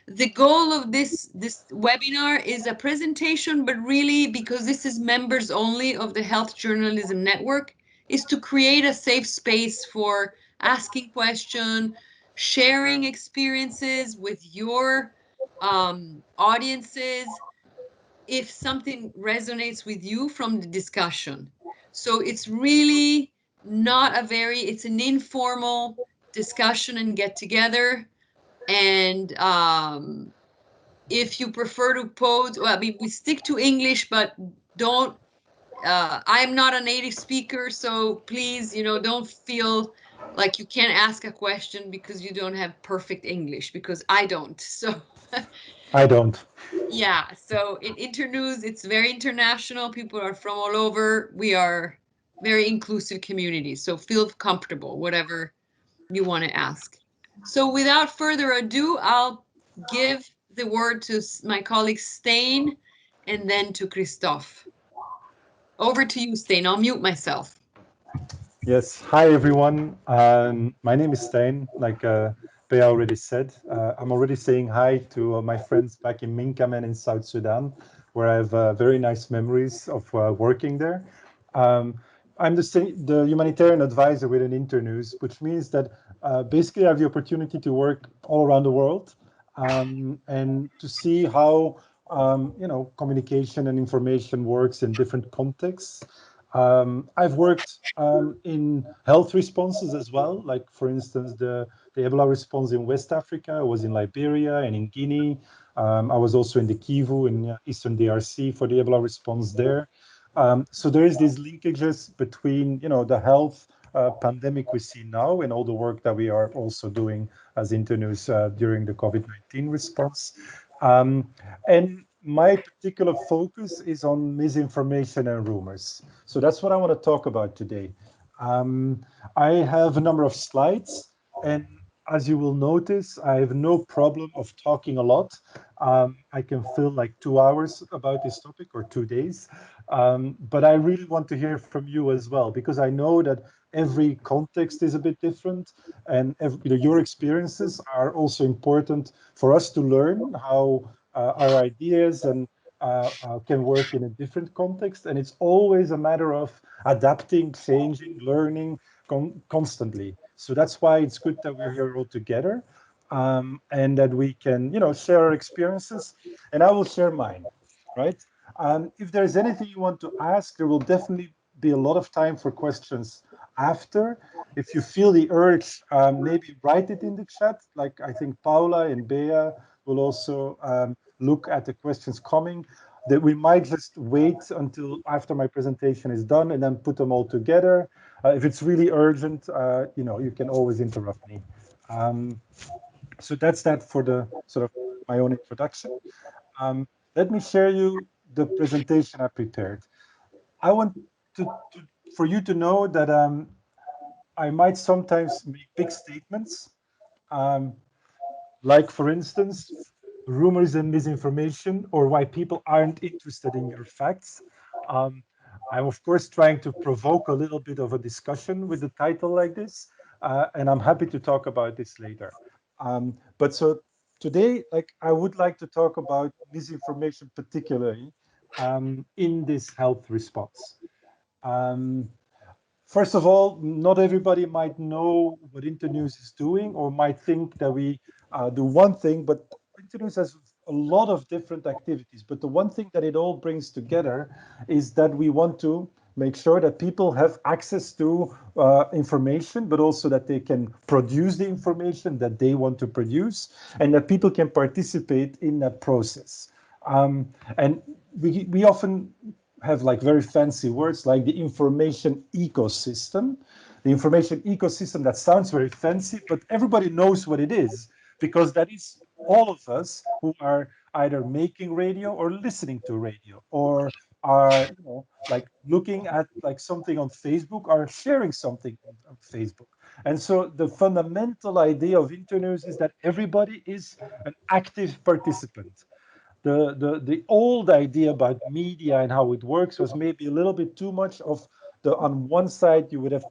The goal of this webinar is a presentation, but really, because this is members only of the Health Journalism Network, is to create a safe space for asking questions, sharing experiences with your audiences, if something resonates with you from the discussion. So it's really not a very, it's an informal discussion and get together. And if you prefer to pose, well, I mean, we stick to English, but don't, I'm not a native speaker, so please, don't feel like you can't ask a question because you don't have perfect English, because I don't. So I don't. yeah, so in Internews, it's very international. People are from all over. We are very inclusive community, so feel comfortable, whatever you want to ask. So without further ado, I'll give the word to my colleague Stein and then to Christophe. Over to you, Stein. I'll mute myself. Yes. Hi, everyone. My name is Stein. Like Bea already said, I'm already saying hi to my friends back in Minkamen in South Sudan, where I have very nice memories of working there. Um, I'm the humanitarian advisor within Internews, which means that basically I have the opportunity to work all around the world and to see how communication and information works in different contexts. I've worked in health responses as well, like for instance, the Ebola response in West Africa. I was in Liberia and in Guinea. I was also in the Kivu in Eastern DRC for the Ebola response there. So there is these linkages between, the health pandemic we see now and all the work that we are also doing as Internews during the COVID-19 response. And my particular focus is on misinformation and rumors. So that's what I want to talk about today. I have a number of slides, and as you will notice, I have no problem of talking a lot. I can fill like 2 hours about this topic or 2 days. But I really want to hear from you as well, because I know that every context is a bit different, and your experiences are also important for us to learn how our ideas and can work in a different context. And it's always a matter of adapting, changing, learning constantly. So that's why it's good that we're here all together, and that we can, share our experiences. And I will share mine, right? If there's anything you want to ask, there will definitely be a lot of time for questions after. If you feel the urge, maybe write it in the chat. Like I think Paula and Bea will also look at the questions coming. That we might just wait until after my presentation is done and then put them all together. If it's really urgent, you can always interrupt me. Um, so that's that for the sort of my own introduction. Um, Let me share you the presentation I prepared. I want to for you to know that I might sometimes make big statements, um, like for instance, rumors and misinformation, or why people aren't interested in your facts. Um, I'm of course trying to provoke a little bit of a discussion with a title like this, and I'm happy to talk about this later. But so today, like I would like to talk about misinformation, particularly in this health response. Um, First of all, not everybody might know what Internews is doing or might think that we do one thing, but Internews has a lot of different activities. But the one thing that it all brings together is that we want to make sure that people have access to information, but also that they can produce the information that they want to produce and that people can participate in that process. And we often have like very fancy words like the information ecosystem. The information ecosystem, that sounds very fancy, but everybody knows what it is because that is all of us who are either making radio or listening to radio or are like looking at like something on Facebook or sharing something on Facebook. And so the fundamental idea of Internews is that everybody is an active participant. The old idea about media and how it works was maybe a little bit too much of the on one side you would have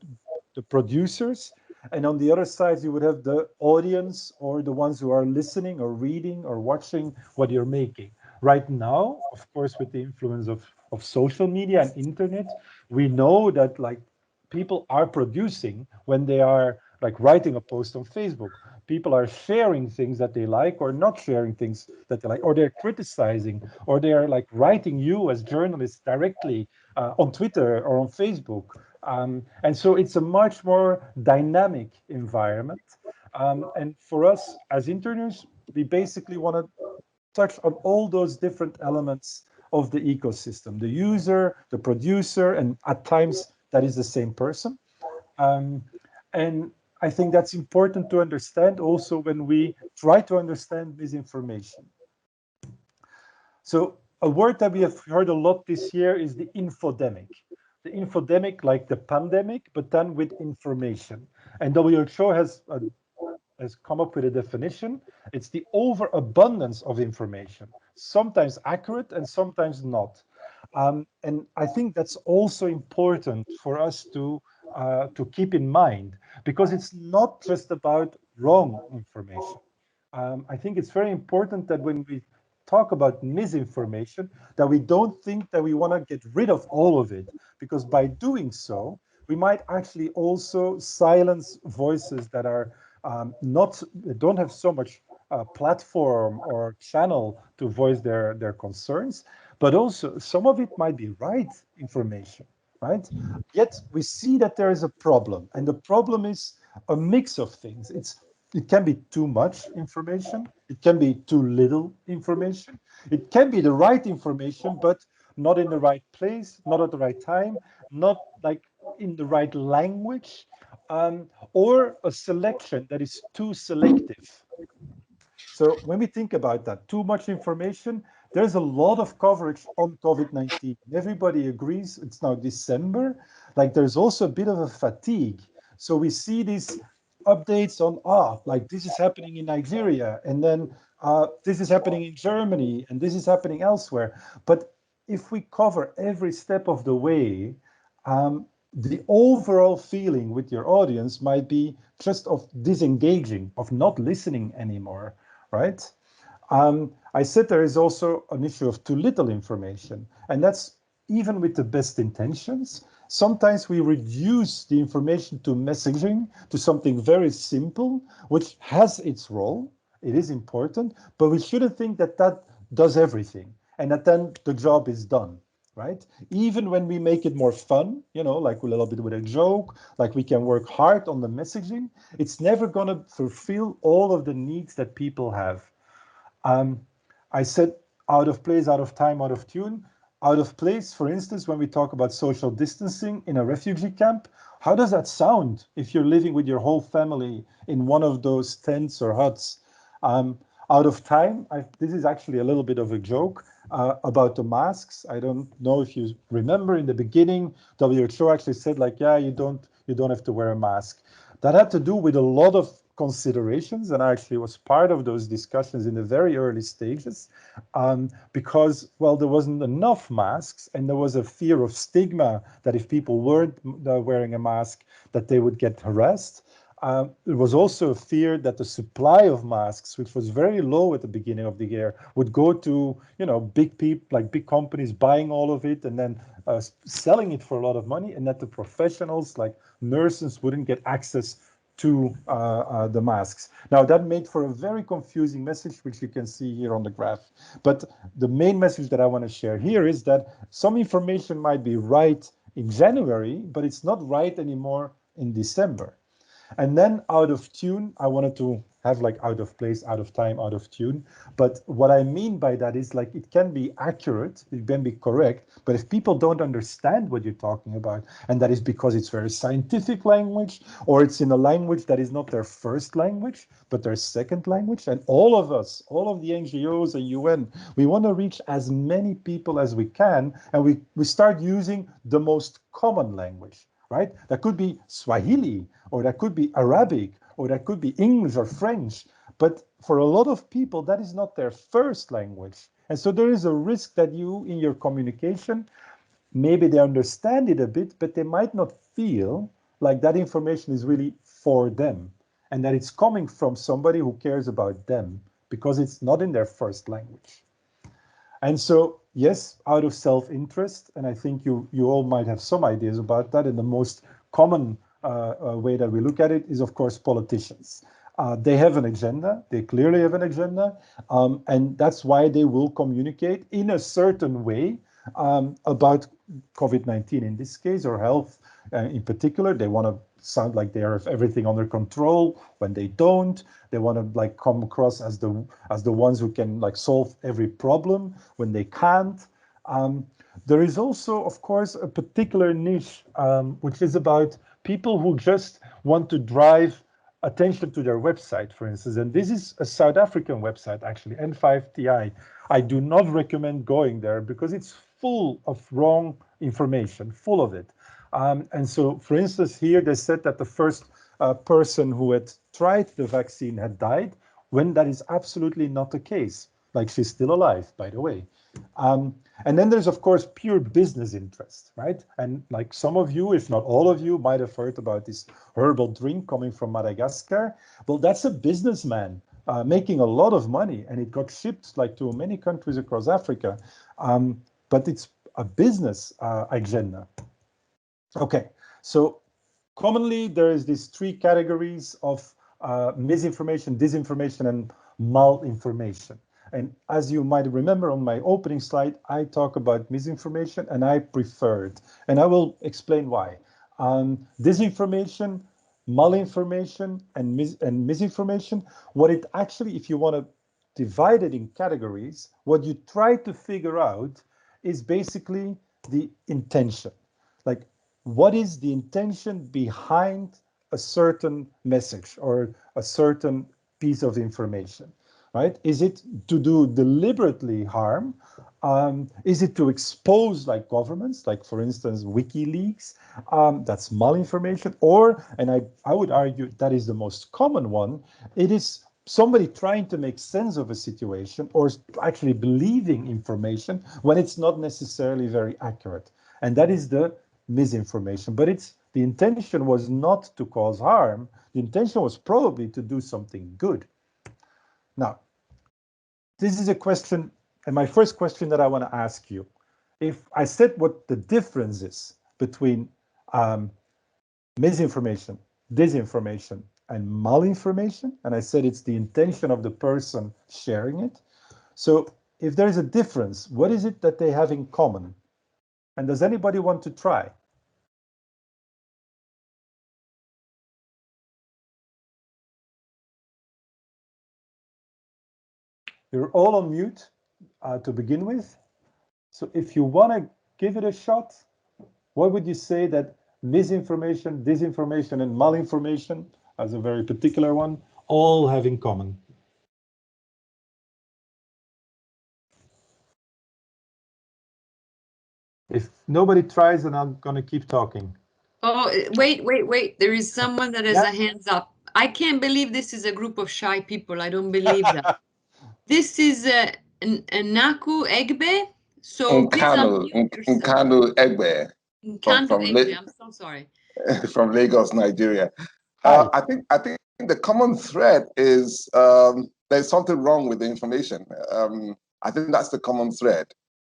the producers And on the other side, you would have the audience or the ones who are listening or reading or watching what you're making. Right now, of course, with the influence of social media and internet, we know that like people are producing when they are like writing a post on Facebook. People are sharing things that they like or not sharing things that they like, or they're criticizing, or they are like writing you as journalists directly on Twitter or on Facebook. And so it's a much more dynamic environment. And for us as interns, we basically want to touch on all those different elements of the ecosystem, the user, the producer, and at times that is the same person. Um, and I think that's important to understand also when we try to understand misinformation. So a word that we have heard a lot this year is the infodemic. The infodemic, like the pandemic, but then with information. And WHO has come up with a definition. It's the overabundance of information, sometimes accurate and sometimes not. And I think that's also important for us to keep in mind, because it's not just about wrong information. I think it's very important that when we talk about misinformation, that we don't think that we want to get rid of all of it, because by doing so, we might actually also silence voices that are not don't have so much platform or channel to voice their concerns, but also some of it might be right information, right? Yet we see that there is a problem, and the problem is a mix of things. It can be too much information, it can be too little information, it can be the right information, but not in the right place, not at the right time, not like in the right language, or a selection that is too selective. So when we think about that, too much information, there's a lot of coverage on COVID-19. Everybody agrees it's now December. Like there's also a bit of a fatigue. So we see these updates on, like this is happening in Nigeria, and then this is happening in Germany, and this is happening elsewhere. But if we cover every step of the way, the overall feeling with your audience might be just of disengaging, of not listening anymore, right? I said there is also an issue of too little information, and that's even with the best intentions. Sometimes we reduce the information to messaging, to something very simple, which has its role. It is important, but we shouldn't think that that does everything and that then the job is done, right? Even when we make it more fun, like a little bit with a joke, like we can work hard on the messaging, it's never going to fulfill all of the needs that people have. I said out of place, out of time, out of tune. Out of place, for instance, when we talk about social distancing in a refugee camp, how does that sound if you're living with your whole family in one of those tents or huts? Out of time, this is actually a little bit of a joke about the masks. I don't know if you remember in the beginning, WHO actually said like, yeah, you don't have to wear a mask. That had to do with a lot of considerations, and I actually was part of those discussions in the very early stages, because, well, there wasn't enough masks, and there was a fear of stigma that if people weren't wearing a mask, that they would get harassed. There was also a fear that the supply of masks, which was very low at the beginning of the year, would go to big people, like big companies buying all of it and then selling it for a lot of money, and that the professionals like nurses wouldn't get access to the masks. Now that made for a very confusing message, which you can see here on the graph. But the main message that I want to share here is that some information might be right in January, but it's not right anymore in December. And then out of tune, I wanted to have like out of place, out of time, out of tune. But what I mean by that is like it can be accurate, it can be correct, but if people don't understand what you're talking about, and that is because it's very scientific language, or it's in a language that is not their first language, but their second language, and all of us, all of the NGOs and UN, we want to reach as many people as we can, and we start using the most common language. Right? That could be Swahili, or that could be Arabic, or that could be English or French. But for a lot of people, that is not their first language. And so there is a risk that you, in your communication, maybe they understand it a bit, but they might not feel like that information is really for them, and that it's coming from somebody who cares about them because it's not in their first language. And so, yes, out of self-interest, and I think you all might have some ideas about that, and the most common way that we look at it is, of course, politicians. They have an agenda, they clearly have an agenda, and that's why they will communicate in a certain way about COVID-19 in this case, or health in particular. They want to sound like they have everything under control when they don't. They want to like come across as the ones who can like solve every problem when they can't. There is also, of course, a particular niche which is about people who just want to drive attention to their website, for instance. And this is a South African website, actually, N5TI. I do not recommend going there because it's full of wrong information, full of it. And so, for instance, here they said that the first person who had tried the vaccine had died, when that is absolutely not the case. Like, she's still alive, by the way. And then there's, of course, pure business interest, right? And like some of you, if not all of you, might have heard about this herbal drink coming from Madagascar. Well, that's a businessman making a lot of money, and it got shipped like to many countries across Africa. But it's a business agenda. Okay, so commonly there is these three categories of misinformation, disinformation, and malinformation. And as you might remember on my opening slide, I talk about misinformation and I prefer it. And I will explain why. Disinformation, malinformation, and misinformation, what it actually, if you want to divide it in categories, what you try to figure out is basically the intention. Like, what is the intention behind a certain message or a certain piece of information? Right? Is it to do deliberately harm? Is it to expose like governments, like for instance, WikiLeaks? That's malinformation. Or, and I would argue that is the most common one, it is somebody trying to make sense of a situation or actually believing information when it's not necessarily very accurate. And that is the misinformation. But the intention was not to cause harm. The intention was probably to do something good. Now, this is a question, and my first question that I want to ask you. If I said what the difference is between misinformation, disinformation, and malinformation, and I said it's the intention of the person sharing it. So if there is a difference, what is it that they have in common? And does anybody want to try? You're all on mute to begin with. So if you want to give it a shot, what would you say that misinformation, disinformation, and malinformation, as a very particular one, all have in common? If nobody tries, then I'm going to keep talking. Oh, wait. There is someone that has a hands up. I can't believe this is a group of shy people. I don't believe that. This is Naku Egbe. So please unmute yourself. Nkanu Egbe. Nkandu Egbe. I'm so sorry. From Lagos, Nigeria. I think the common thread is there's something wrong with the information. I think that's the common thread.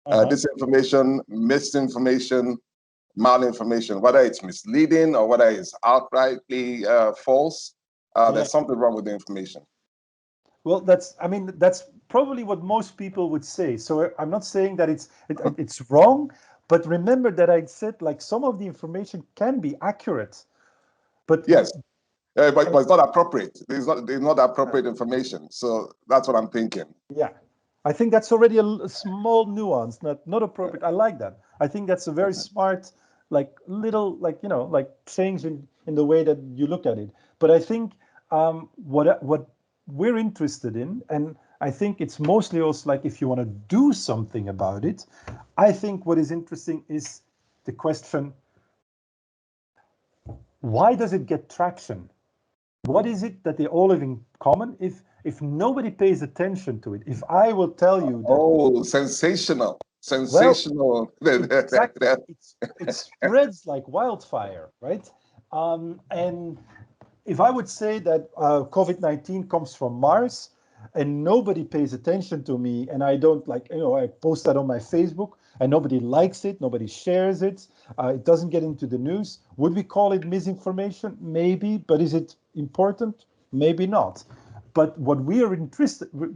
Disinformation, misinformation, malinformation, whether it's misleading or whether it's outrightly false, there's something wrong with the information. Well, that's probably what most people would say. So I'm not saying that it's wrong, but remember that I said like some of the information can be accurate, but yes, but it's not appropriate. It's not appropriate information. So that's what I'm thinking. Yeah, I think that's already a small nuance, not appropriate. I like that. I think that's a very smart, like little, like change in the way that you look at it. But I think what we're interested in, and I think it's mostly also like if you want to do something about it, I think what is interesting is the question, why does it get traction? What is it that they all have in common? If nobody pays attention to it, if I will tell you that... Oh, sensational. Well, exactly. It spreads like wildfire, right? And if I would say that COVID-19 comes from Mars and nobody pays attention to me, and I don't like, I post that on my Facebook and nobody likes it, nobody shares it, it doesn't get into the news, would we call it misinformation? Maybe, but is it important? Maybe not. But what we are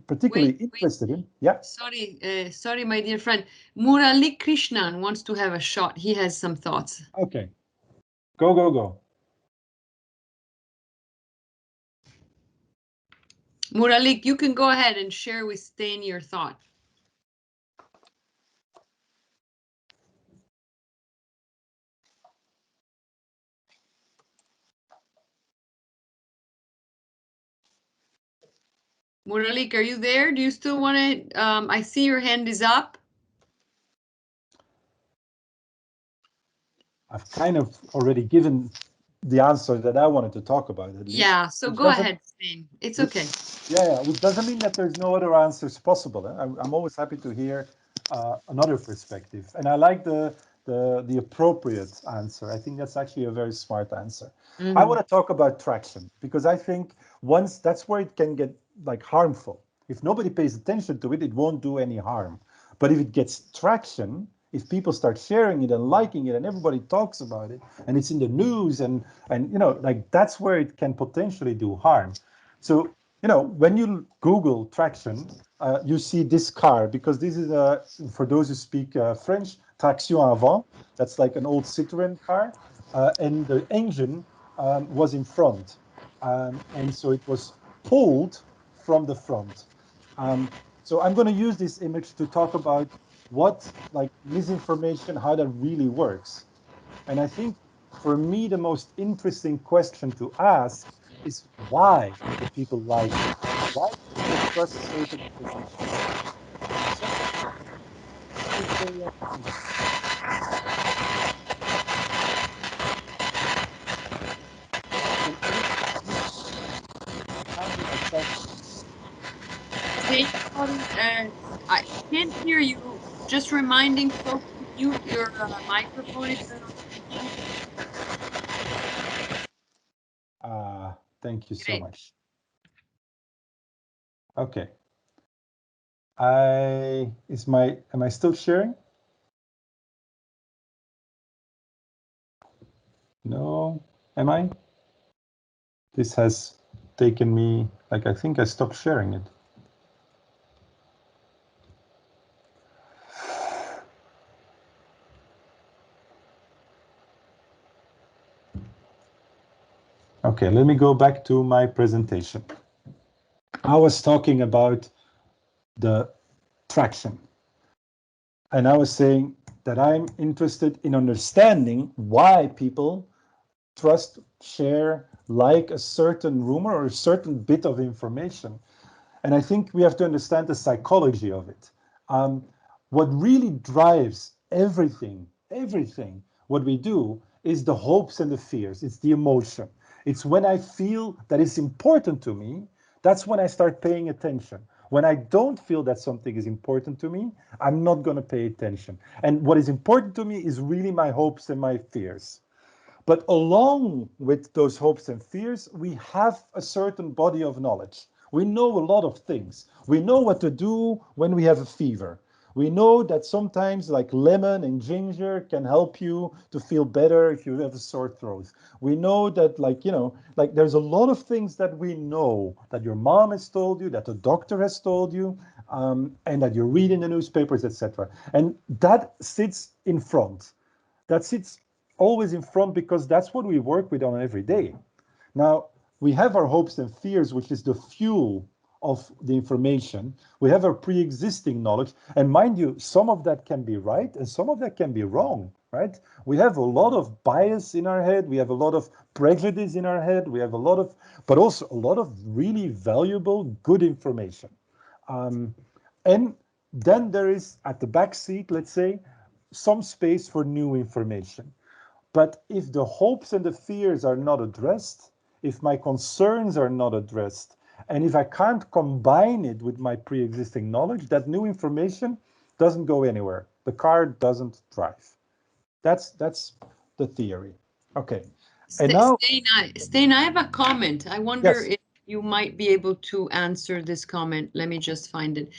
particularly interested in, yeah. Sorry, my dear friend. Murali Krishnan wants to have a shot. He has some thoughts. Okay, go. Muralik, you can go ahead and share with Stein your thought. Muralik, are you there? Do you still want to? I see your hand is up. I've kind of already given the answer that I wanted to talk about. Yeah, so go ahead, Stein. It's okay. Yeah, which doesn't mean that there's no other answers possible. I'm always happy to hear another perspective, and I like the appropriate answer. I think that's actually a very smart answer. I want to talk about traction because I think once that's where it can get like harmful. If nobody pays attention to it, it won't do any harm. But if it gets traction, if people start sharing it and liking it and everybody talks about it and it's in the news and like that's where it can potentially do harm. So when you Google traction, you see this car because this is for those who speak French, traction avant. That's like an old Citroën car, and the engine was in front, and so it was pulled from the front. So I'm going to use this image to talk about what like misinformation, how that really works. And I think for me, the most interesting question to ask is why do people like it? Why do people trust certain information? I can't hear you. Just reminding folks to mute your microphone if you're not speaking. Thank you so Great. much. Okay. Am I still sharing? No, am I? This has taken me, like, I think I stopped sharing it. Okay, let me go back to my presentation. I was talking about the traction. And I was saying that I'm interested in understanding why people trust, share, like a certain rumor or a certain bit of information. And I think we have to understand the psychology of it. What really drives everything what we do is the hopes and the fears. It's the emotion. It's when I feel that it's important to me, that's when I start paying attention. When I don't feel that something is important to me, I'm not going to pay attention. And what is important to me is really my hopes and my fears. But along with those hopes and fears, we have a certain body of knowledge. We know a lot of things. We know what to do when we have a fever. We know that sometimes like lemon and ginger can help you to feel better if you have a sore throat. We know that like there's a lot of things that we know that your mom has told you, that the doctor has told you, and that you read in the newspapers, etc. And that sits in front. That sits always in front because that's what we work with on every day. Now, we have our hopes and fears, which is the fuel of the information. We have our pre-existing knowledge. And mind you, some of that can be right and some of that can be wrong, right? We have a lot of bias in our head. We have a lot of prejudice in our head. We have but also a lot of really valuable, good information. And then there is at the back seat, let's say, some space for new information. But if the hopes and the fears are not addressed, if my concerns are not addressed, and if I can't combine it with my pre-existing knowledge, that new information doesn't go anywhere. The car doesn't drive. That's the theory. Okay. And now, Stijn, I have a comment. I wonder yes. if you might be able to answer this comment. Let me just find it.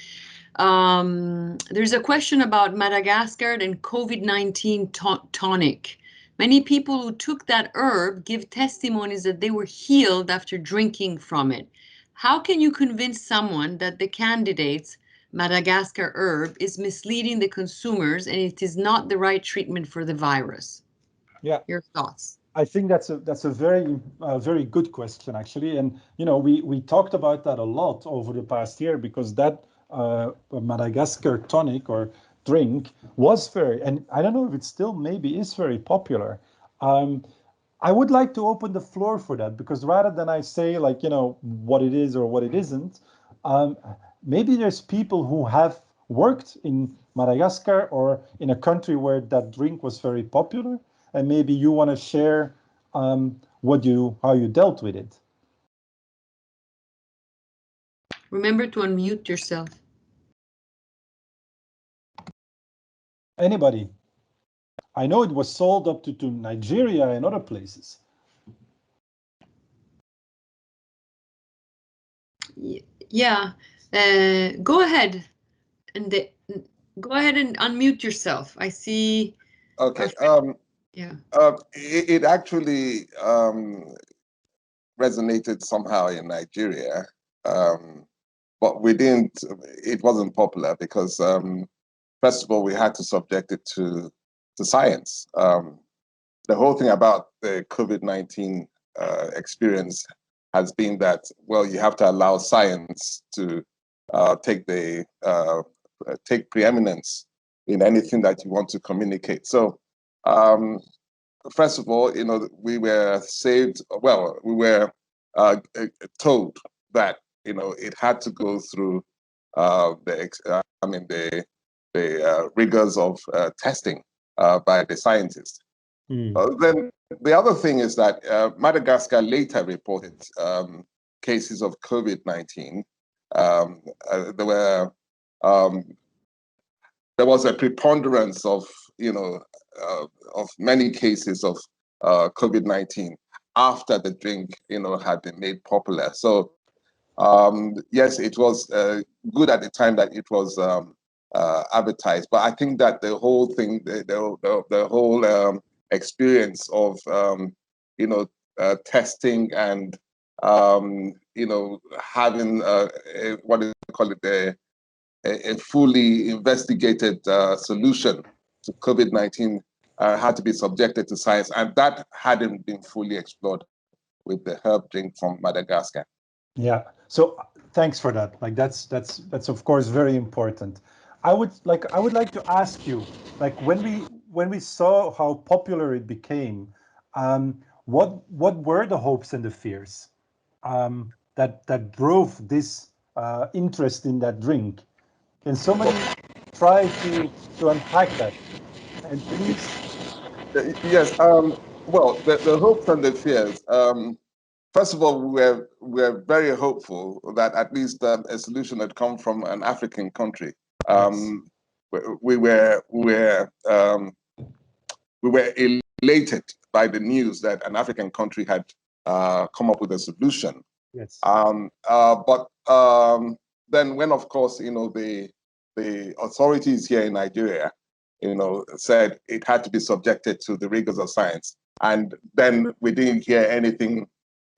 There's a question about Madagascar and COVID-19 tonic. Many people who took that herb give testimonies that they were healed after drinking from it. How can you convince someone that the candidate's Madagascar herb is misleading the consumers and it is not the right treatment for the virus? Yeah. Your thoughts? I think that's a very good question, actually. And we talked about that a lot over the past year, because that Madagascar tonic or drink was and I don't know if it still maybe is very popular. I would like to open the floor for that, because rather than I say what it is or what it isn't, maybe there's people who have worked in Madagascar or in a country where that drink was very popular, and maybe you want to share how you dealt with it. Remember to unmute yourself. Anybody? I know it was sold up to Nigeria and other places. Yeah, go ahead and unmute yourself. I see. Okay. Yeah. It actually resonated somehow in Nigeria, but it wasn't popular because, first of all, we had to subject it to science. The whole thing about the COVID-19 experience has been that, well, you have to allow science to take preeminence in anything that you want to communicate. So, first of all, we were told that it had to go through the rigors of testing by the scientists. Then the other thing is that Madagascar later reported cases of COVID-19. There was a preponderance of many cases of COVID-19 after the drink had been made popular. So yes, it was good at the time that it was advertised, but I think that the whole thing, the whole experience of testing and having what do you call it, a fully investigated solution to COVID-19 had to be subjected to science, and that hadn't been fully explored with the herb drink from Madagascar. Yeah. So thanks for that. That's of course very important. I would like to ask you, when we saw how popular it became, what were the hopes and the fears that drove this interest in that drink? Can somebody try to unpack that? And please. Yes. Well, the hopes and the fears. First of all, we're very hopeful that at least a solution had come from an African country. Yes. We were elated by the news that an African country had come up with a solution. Yes. But then, when of course the authorities here in Nigeria, said it had to be subjected to the rigors of science, and then we didn't hear anything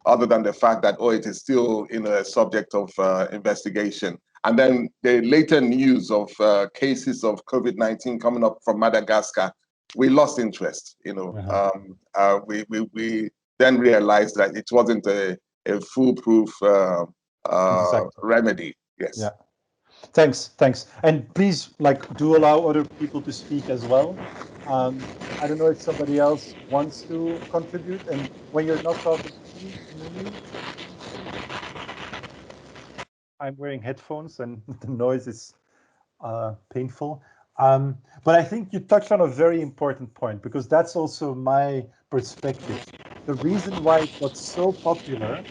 other than the fact that, it is still a subject of investigation. And then the later news of cases of COVID-19 coming up from Madagascar, we lost interest. We then realized that it wasn't a foolproof remedy. Yes. Yeah. Thanks. And please, do allow other people to speak as well. I don't know if somebody else wants to contribute, and when you're not talking to me, I'm wearing headphones and the noise is painful. But I think you touched on a very important point, because that's also my perspective. The reason why it got so popular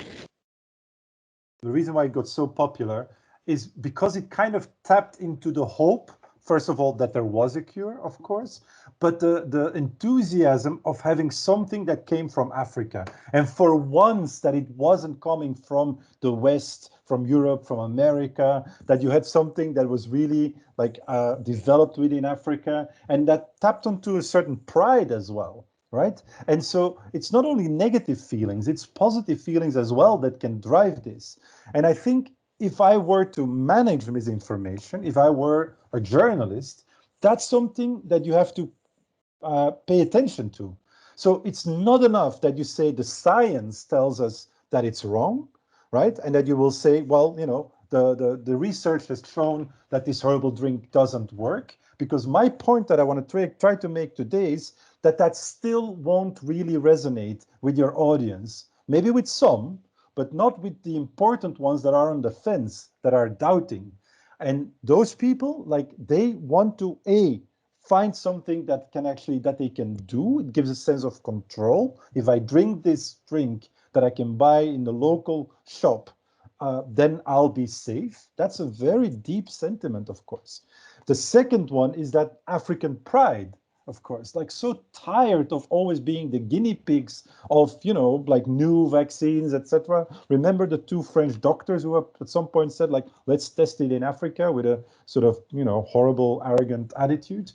is because it kind of tapped into the hope first of all, that there was a cure, of course, but the enthusiasm of having something that came from Africa. And for once that it wasn't coming from the West, from Europe, from America, that you had something that was really like developed within Africa and that tapped onto a certain pride as well. Right? And so it's not only negative feelings, it's positive feelings as well that can drive this. And I think if I were to manage misinformation, if I were a journalist, that's something that you have to pay attention to. So it's not enough that you say the science tells us that it's wrong, right? And that you will say, well, you know, the research has shown that this herbal drink doesn't work. Because my point that I want to try to make today is that still won't really resonate with your audience. Maybe with some, but not with the important ones that are on the fence, that are doubting. And those people, like, they want to, find something that they can do. It gives a sense of control. If I drink this drink that I can buy in the local shop, then I'll be safe. That's a very deep sentiment, of course. The second one is that African pride, of course, like so tired of always being the guinea pigs of, you know, like new vaccines, etc. Remember the two French doctors who at some point said, like, let's test it in Africa with a sort of, you know, horrible, arrogant attitude.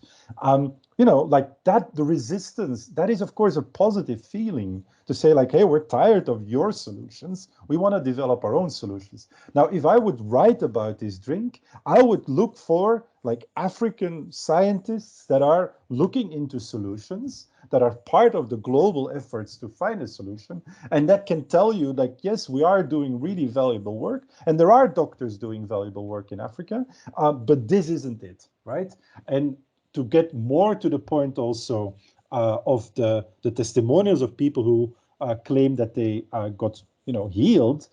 You know, like that, the resistance, that is, of course, a positive feeling to say, like, hey, we're tired of your solutions. We want to develop our own solutions. Now, if I would write about this drink, I would look for like African scientists that are looking into solutions, that are part of the global efforts to find a solution, and that can tell you, like, yes, we are doing really valuable work, and there are doctors doing valuable work in Africa, but this isn't it, right? And to get more to the point also of the testimonials of people who claim that they got, you know, healed,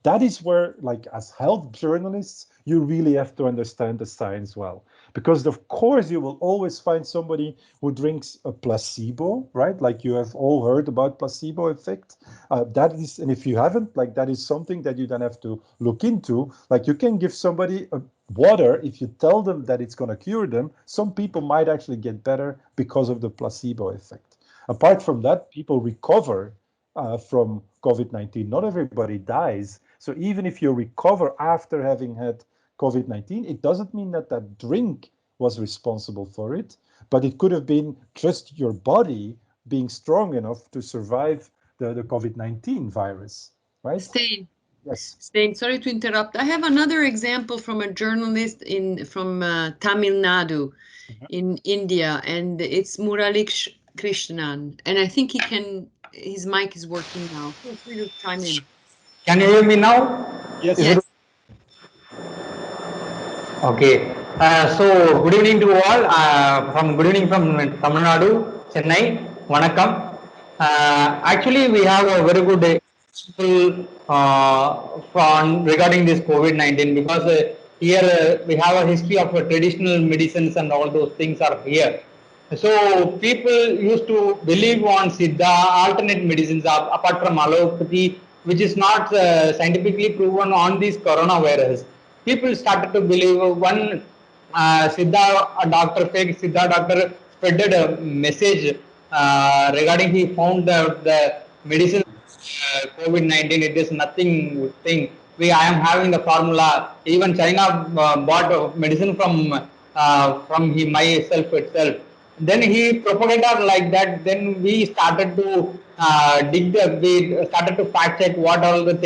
that is where, like, as health journalists, you really have to understand the science well. Because of course you will always find somebody who drinks a placebo, right? Like you have all heard about placebo effect. That is, and if you haven't, like, that is something that you then have to look into. Like, you can give somebody a water, if you tell them that it's going to cure them, some people might actually get better because of the placebo effect. Apart from that, people recover from COVID-19. Not everybody dies. So even if you recover after having had COVID-19, it doesn't mean that that drink was responsible for it, but it could have been just your body being strong enough to survive the COVID-19 virus, right? Stijn. Yes. Stijn, sorry to interrupt. I have another example from a journalist from Tamil Nadu in India, and it's Murali Krishnan. And I think his mic is working now. Feel free to chime in. Can you hear me now? Yes. Yes. Okay. So good evening to all. Good evening from Tamil Nadu, Chennai. Vanakkam. Actually, we have a very good example regarding this COVID-19, because here we have a history of traditional medicines and all those things are here. So people used to believe on Siddha, alternate medicines apart from allopathy, which is not scientifically proven on this coronavirus. People started to believe one fake Siddha doctor spreaded a message regarding he found the medicine COVID-19. It is nothing thing. I am having the formula. Even China bought medicine from myself itself. Then he propagated like that. Then we started to we started to fact check what all the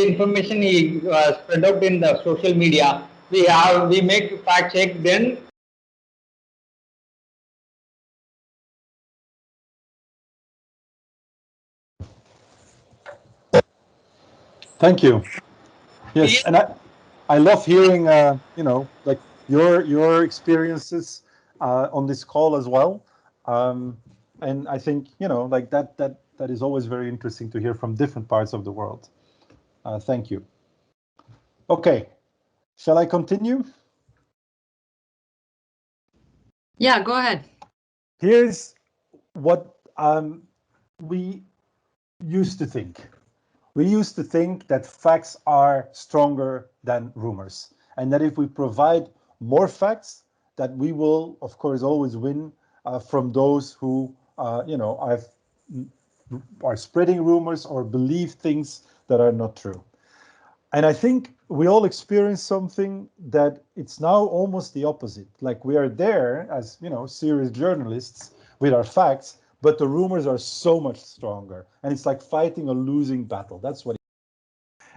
information he spread out in the social media. We make fact check. Then Thank you. Yes, and I love hearing you know, like your experiences on this call as well. And I think, you know, like that is always very interesting to hear from different parts of the world. Thank you. Okay, shall I continue? Yeah, go ahead. Here's what we used to think. We used to think that facts are stronger than rumors, and that if we provide more facts, that we will, of course, always win from those who, are spreading rumors or believe things that are not true. And I think we all experience something that it's now almost the opposite. Like we are there as, serious journalists with our facts, but the rumors are so much stronger. And it's like fighting a losing battle. That's what.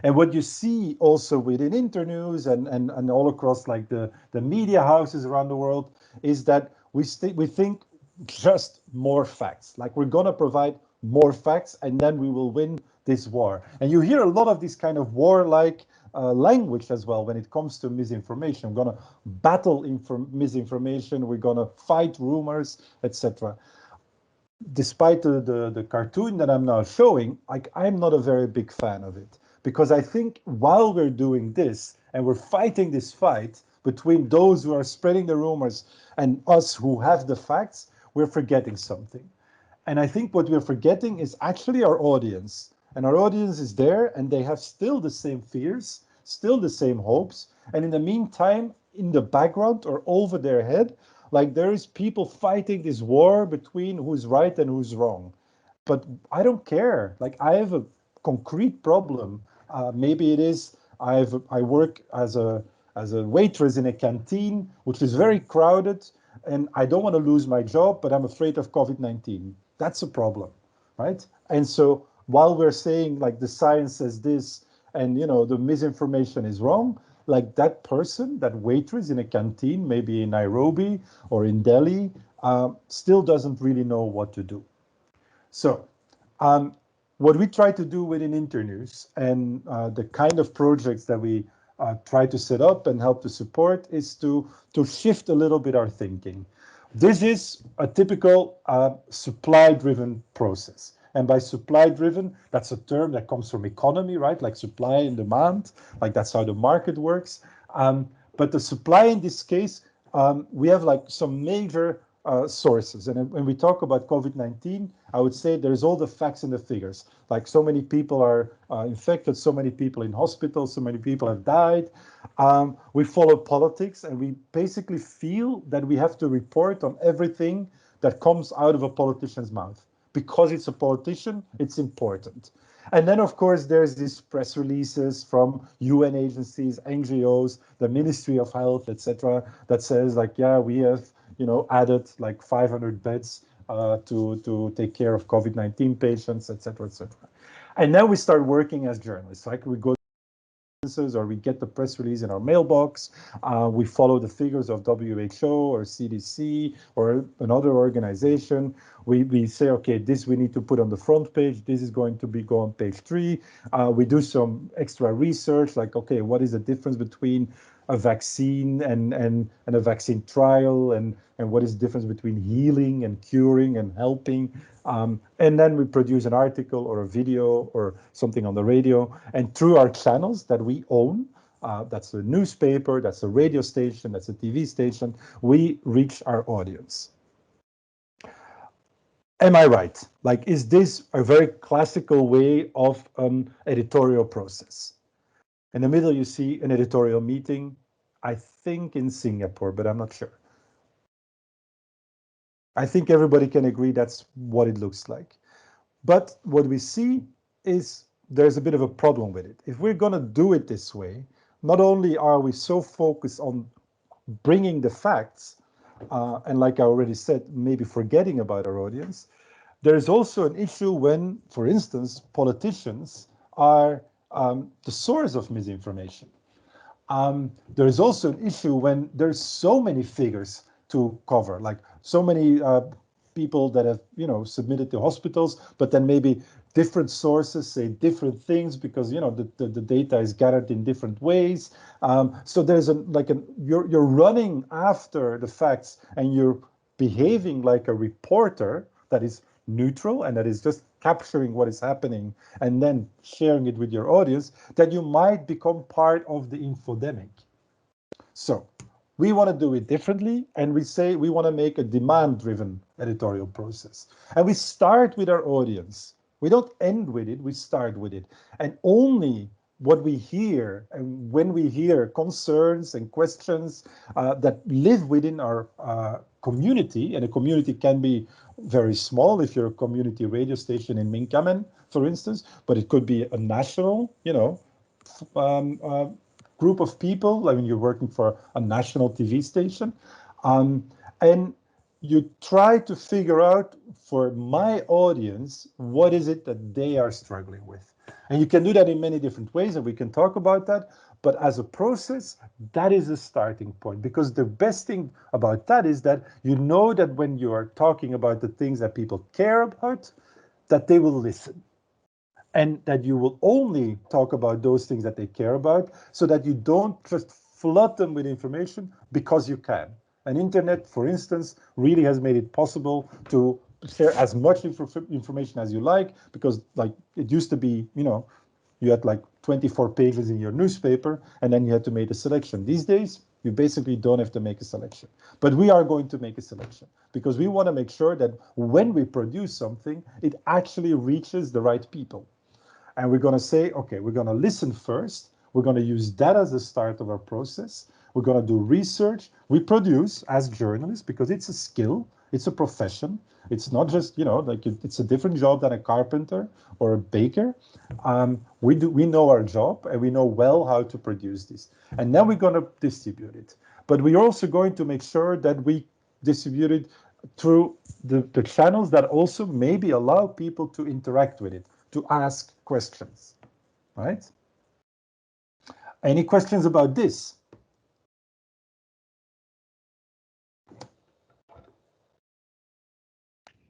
And what you see also within Internews and all across like the media houses around the world is that we think just more facts. Like we're gonna provide more facts and then we will win this war. And you hear a lot of this kind of warlike language as well when it comes to misinformation. We're gonna battle misinformation. We're gonna fight rumors, etc. Despite the cartoon that I'm now showing, like I'm not a very big fan of it, because I think while we're doing this and we're fighting this fight between those who are spreading the rumors and us who have the facts, we're forgetting something. And I think what we're forgetting is actually our audience. And our audience is there and they have still the same fears, still the same hopes. And in the meantime, in the background or over their head, like there is people fighting this war between who's right and who's wrong. But I don't care. Like I have a concrete problem. Maybe it is I work as a waitress in a canteen, which is very crowded, and I don't want to lose my job, but I'm afraid of COVID-19. That's a problem, right? And so while we're saying like the science says this, and the misinformation is wrong, like that person, that waitress in a canteen, maybe in Nairobi or in Delhi, still doesn't really know what to do. So what we try to do within Internews and the kind of projects that we try to set up and help to support is to shift a little bit our thinking. This is a typical supply-driven process. And by supply-driven, that's a term that comes from economy, right? Like supply and demand, like that's how the market works. But the supply in this case, we have like some major sources. And when we talk about COVID-19, I would say there's all the facts and the figures. Like so many people are infected, so many people in hospitals, so many people have died. We follow politics and we basically feel that we have to report on everything that comes out of a politician's mouth. Because it's a politician, it's important. And then, of course, there's these press releases from UN agencies, NGOs, the Ministry of Health, etc., that says like, yeah, we have, added like 500 beds to take care of COVID-19 patients, etc., etc. And then we start working as journalists. Like we go or we get the press release in our mailbox. We follow the figures of WHO or CDC or another organization. We say, okay, this we need to put on the front page. This is going to go on page 3. We do some extra research, like, okay, what is the difference between a vaccine and a vaccine trial, and what is the difference between healing and curing and helping. And then we produce an article or a video or something on the radio. And through our channels that we own, that's a newspaper, that's a radio station, that's a TV station, we reach our audience. Am I right? Like, is this a very classical way of an editorial process? In the middle, you see an editorial meeting, I think in Singapore, but I'm not sure. I think everybody can agree that's what it looks like. But what we see is there's a bit of a problem with it. If we're going to do it this way, not only are we so focused on bringing the facts, and like I already said, maybe forgetting about our audience, there's also an issue when, for instance, politicians are the source of misinformation. There is also an issue when there's so many figures to cover, like so many people that have, submitted to hospitals, but then maybe different sources say different things because, the data is gathered in different ways. So there's you're running after the facts and you're behaving like a reporter that is neutral and that is just capturing what is happening and then sharing it with your audience, that you might become part of the infodemic. So we want to do it differently, and we say we want to make a demand-driven editorial process. And we start with our audience. We don't end with it, we start with it. And only what we hear, and when we hear concerns and questions that live within our community, and a community can be very small if you're a community radio station in Minkamen, for instance, but it could be a national, group of people. I mean, you're working for a national TV station, and you try to figure out for my audience, what is it that they are struggling with? And you can do that in many different ways, and we can talk about that. But as a process, that is a starting point, because the best thing about that is that you know that when you are talking about the things that people care about, that they will listen. And that you will only talk about those things that they care about, so that you don't just flood them with information because you can. And internet, for instance, really has made it possible to share as much information as you like, because like it used to be, you had like 24 pages in your newspaper, and then you had to make a selection. These days, you basically don't have to make a selection. But we are going to make a selection, because we want to make sure that when we produce something, it actually reaches the right people. And we're going to say, okay, we're going to listen first. We're going to use that as the start of our process. We're going to do research. We produce as journalists, because it's a skill, it's a profession. It's not just, like it's a different job than a carpenter or a baker. We know our job, and we know well how to produce this. And then we're going to distribute it. But we're also going to make sure that we distribute it through the channels that also maybe allow people to interact with it, to ask questions, right? Any questions about this?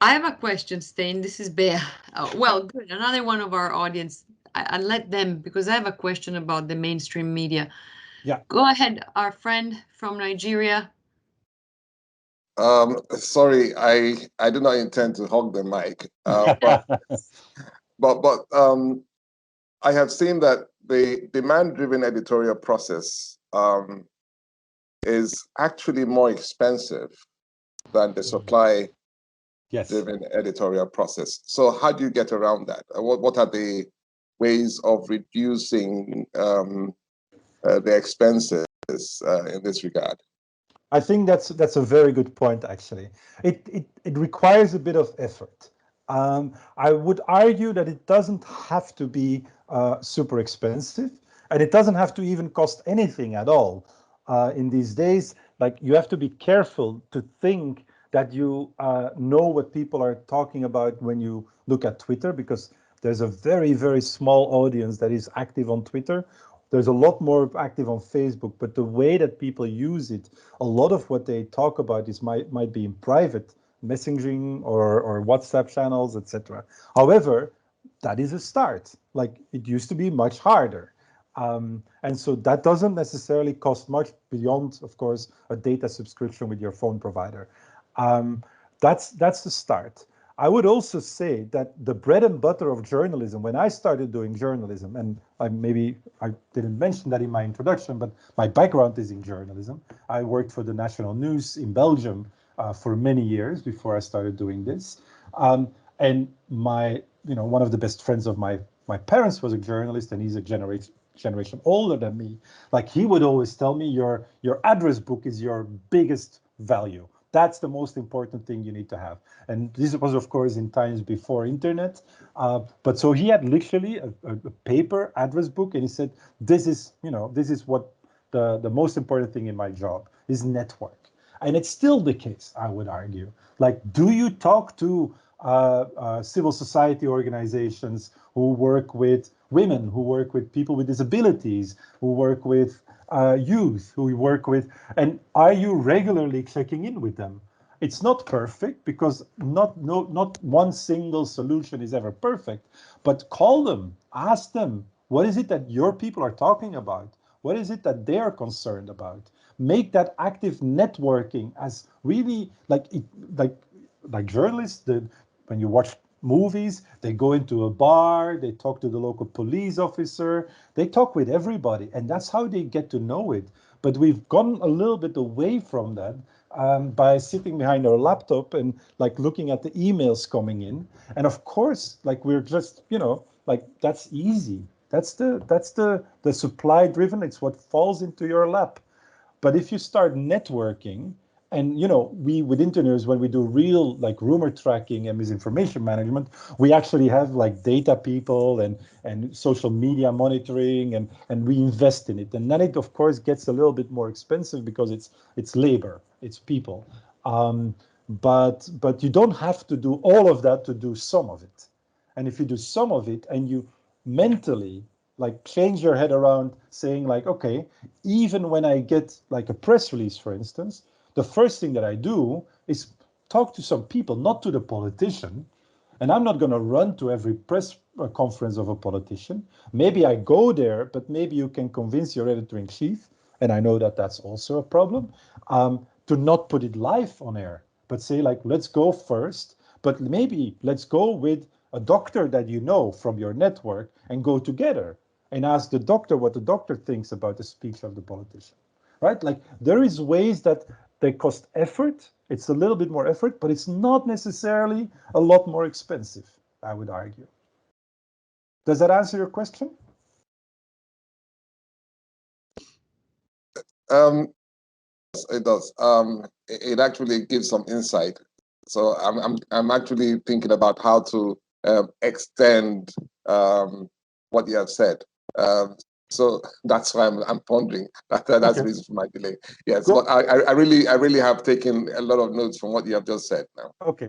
I have a question, Stein. This is Bea. Well, good. Another one of our audience. I let them, because I have a question about the mainstream media. Yeah. Go ahead, our friend from Nigeria. Sorry, I do not intend to hog the mic, but I have seen that the demand-driven editorial process is actually more expensive than the supply-driven editorial process. So how do you get around that? What are the ways of reducing the expenses in this regard? I think that's a very good point, actually. It requires a bit of effort. I would argue that it doesn't have to be super expensive, and it doesn't have to even cost anything at all. In these days, like, you have to be careful to think that you know what people are talking about when you look at Twitter, because there's a very, very small audience that is active on Twitter. There's a lot more active on Facebook, but the way that people use it, a lot of what they talk about might be in private messaging or WhatsApp channels, etc. However, that is a start. Like, it used to be much harder. And so that doesn't necessarily cost much beyond, of course, a data subscription with your phone provider. That's the start. I would also say that the bread and butter of journalism, when I started doing journalism, and maybe I didn't mention that in my introduction, but my background is in journalism. I worked for the national news in Belgium for many years before I started doing this. And one of the best friends of my parents was a journalist, and he's a generation older than me. Like, he would always tell me, your address book is your biggest value. That's the most important thing you need to have. And this was, of course, in times before internet. But so he had literally a paper address book, and he said, this is what the most important thing in my job is, network. And it's still the case, I would argue. Like, do you talk to civil society organizations who work with women, who work with people with disabilities, who work with youth, who we work with, and are you regularly checking in with them? It's not perfect, because not one single solution is ever perfect, but call them, ask them, what is it that your people are talking about? What is it that they are concerned about? Make that active networking as really like journalists. When you watch movies, they go into a bar, they talk to the local police officer, they talk with everybody, and that's how they get to know it. But we've gone a little bit away from that by sitting behind our laptop and like looking at the emails coming in. And of course, like, we're just, like, that's easy. That's the supply driven. It's what falls into your lap. But if you start networking, and we with Internus, when we do real like rumor tracking and misinformation management, we actually have like data people and social media monitoring, and we invest in it. And then it of course gets a little bit more expensive because it's labor, it's people. But you don't have to do all of that to do some of it. And if you do some of it and you mentally like change your head around saying like, okay, even when I get like a press release, for instance, the first thing that I do is talk to some people, not to the politician. And I'm not going to run to every press conference of a politician. Maybe I go there, but maybe you can convince your editor-in-chief, and I know that that's also a problem, to not put it live on air, but say like, let's go first, but maybe let's go with a doctor that you know from your network and go together and ask the doctor what the doctor thinks about the speech of the politician, right? Like there is ways that they cost effort. It's a little bit more effort, but it's not necessarily a lot more expensive, I would argue. Does that answer your question? It does. It actually gives some insight. So I'm actually thinking about how to extend what you have said. So that's why I'm pondering. That's Okay. the reason for my delay. Yes, Go. but I really have taken a lot of notes from what you have just said now. Okay.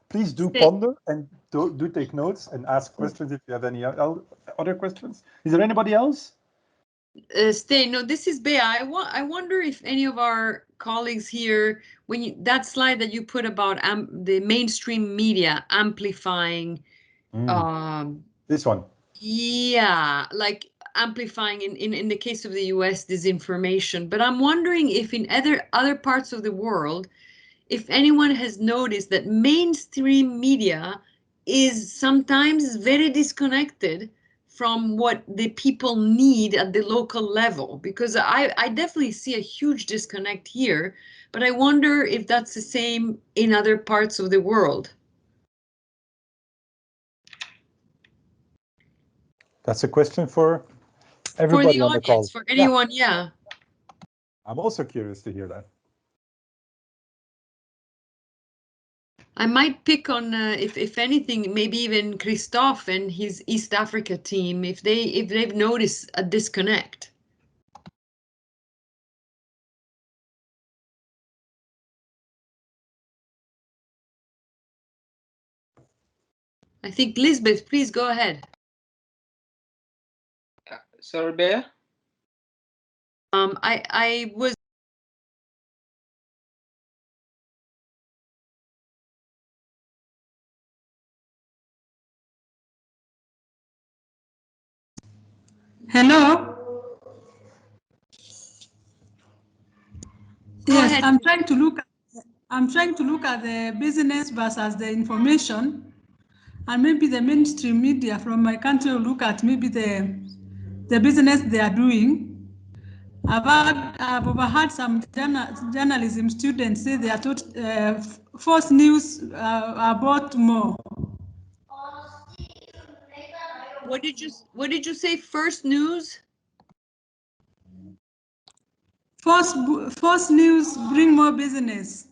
Please do ponder and do take notes and ask questions if you have any other questions. Is there anybody else? Stay. No, this is Bea. I wonder if any of our colleagues here, that slide that you put about the mainstream media amplifying, this one. Yeah, like amplifying in the case of the US disinformation. But I'm wondering if in other parts of the world, if anyone has noticed that mainstream media is sometimes very disconnected from what the people need at the local level, because I definitely see a huge disconnect here, but I wonder if that's the same in other parts of the world. That's a question for everybody on the call. For anyone, yeah. I'm also curious to hear that. I might pick on if anything, maybe even Christophe and his East Africa team, if they've noticed a disconnect. I think Lisbeth, please go ahead. Sorry, Bea? I was. Hello. Yes, I'm trying to look at the business versus the information, and maybe the mainstream media from my country will look at maybe the business they are doing. I've overheard some journalism students say they are taught false news about more. What did you say? First news? False news bring more business.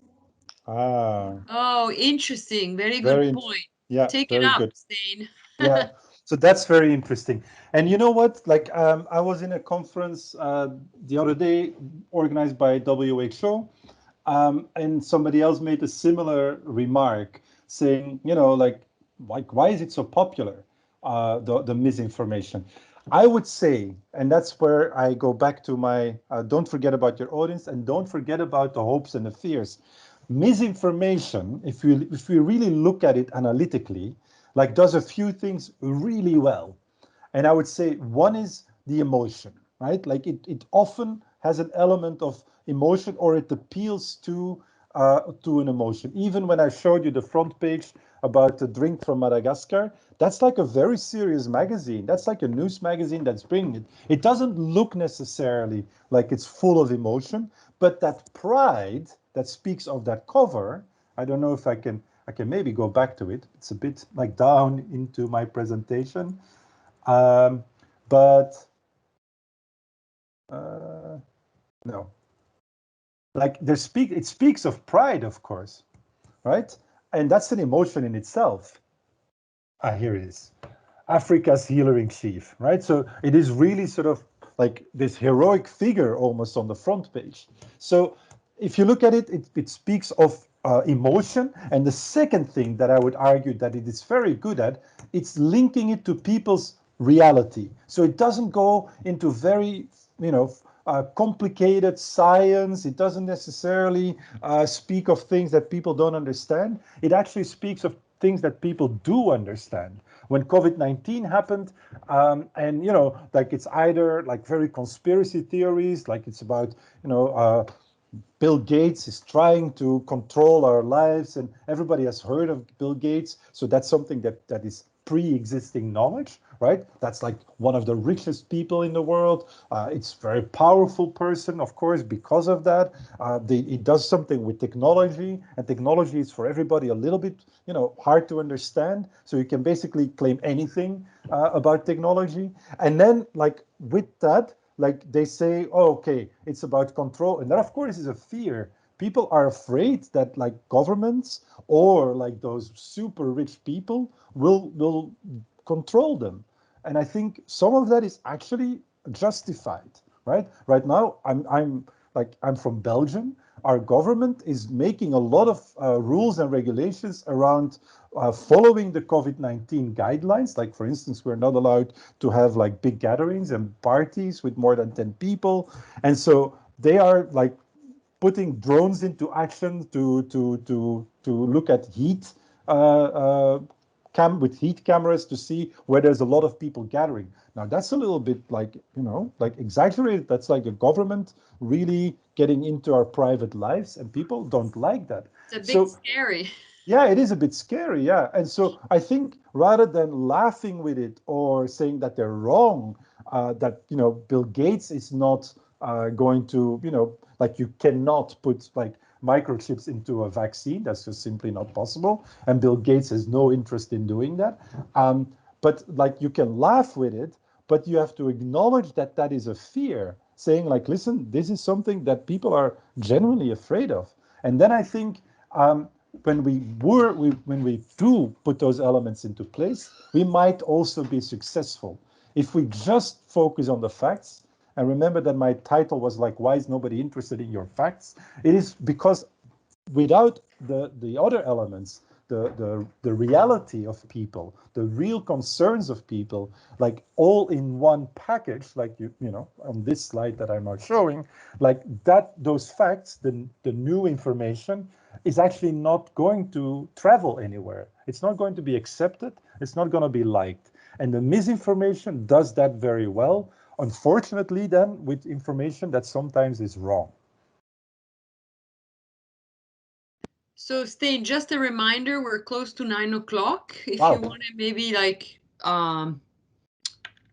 Oh, interesting. Very good point. Yeah, take very it up, good. Stijn. Yeah, so that's very interesting. And you know what? Like, I was in a conference the other day organized by WHO, and somebody else made a similar remark saying, like why is it so popular, the misinformation? I would say, and that's where I go back to my don't forget about your audience and don't forget about the hopes and the fears. Misinformation, if we really look at it analytically, like does a few things really well. And I would say one is the emotion, right? Like it often has an element of emotion, or it appeals to an emotion. Even when I showed you the front page about the drink from Madagascar, that's like a very serious magazine. That's like a news magazine that's bringing it. It doesn't look necessarily like it's full of emotion, but that pride that speaks of that cover, I don't know if I can maybe go back to it. It's a bit like down into my presentation. But no, like it speaks of pride, of course, right? And that's an emotion in itself. Here it is. Africa's healer in chief, right? So it is really sort of like this heroic figure almost on the front page. So if you look at it, it speaks of emotion. And the second thing that I would argue that it is very good at, it's linking it to people's reality. So it doesn't go into very, complicated science. It doesn't necessarily speak of things that people don't understand. It actually speaks of things that people do understand. When COVID-19 happened, and like it's either like very conspiracy theories, like it's about Bill Gates is trying to control our lives, and everybody has heard of Bill Gates, so that's something that is pre-existing knowledge, right? That's like one of the richest people in the world. It's a very powerful person, of course, because of that. It does something with technology, and technology is for everybody a little bit, hard to understand. So you can basically claim anything about technology. And then, like with that, like they say, oh, okay, it's about control, and that, of course, is a fear. People are afraid that like governments or like those super rich people will control them. And I think some of that is actually justified, right? Right now, I'm from Belgium. Our government is making a lot of rules and regulations around following the COVID-19 guidelines. Like, for instance, we're not allowed to have like big gatherings and parties with more than 10 people. And so they are like putting drones into action to look at heat with heat cameras to see where there's a lot of people gathering. Now that's a little bit like like exaggerated. That's like a government really getting into our private lives, and people don't like that. It's a bit scary. Yeah, it is a bit scary. Yeah, and so I think rather than laughing with it or saying that they're wrong, that Bill Gates is not going to like you cannot put like microchips into a vaccine. That's just simply not possible. And Bill Gates has no interest in doing that. But like you can laugh with it, but you have to acknowledge that that is a fear, saying like, listen, this is something that people are genuinely afraid of. And then I think when we do put those elements into place, we might also be successful. If we just focus on the facts, and remember that my title was like, why is nobody interested in your facts? It is because without the other elements, the reality of people, the real concerns of people, like all in one package, like on this slide that I'm now showing, like that, those facts, the new information is actually not going to travel anywhere. It's not going to be accepted. It's not going to be liked. And the misinformation does that very well. Unfortunately, then, with information that sometimes is wrong. So Stijn, just a reminder, we're close to 9 o'clock. If Wow. you want to maybe like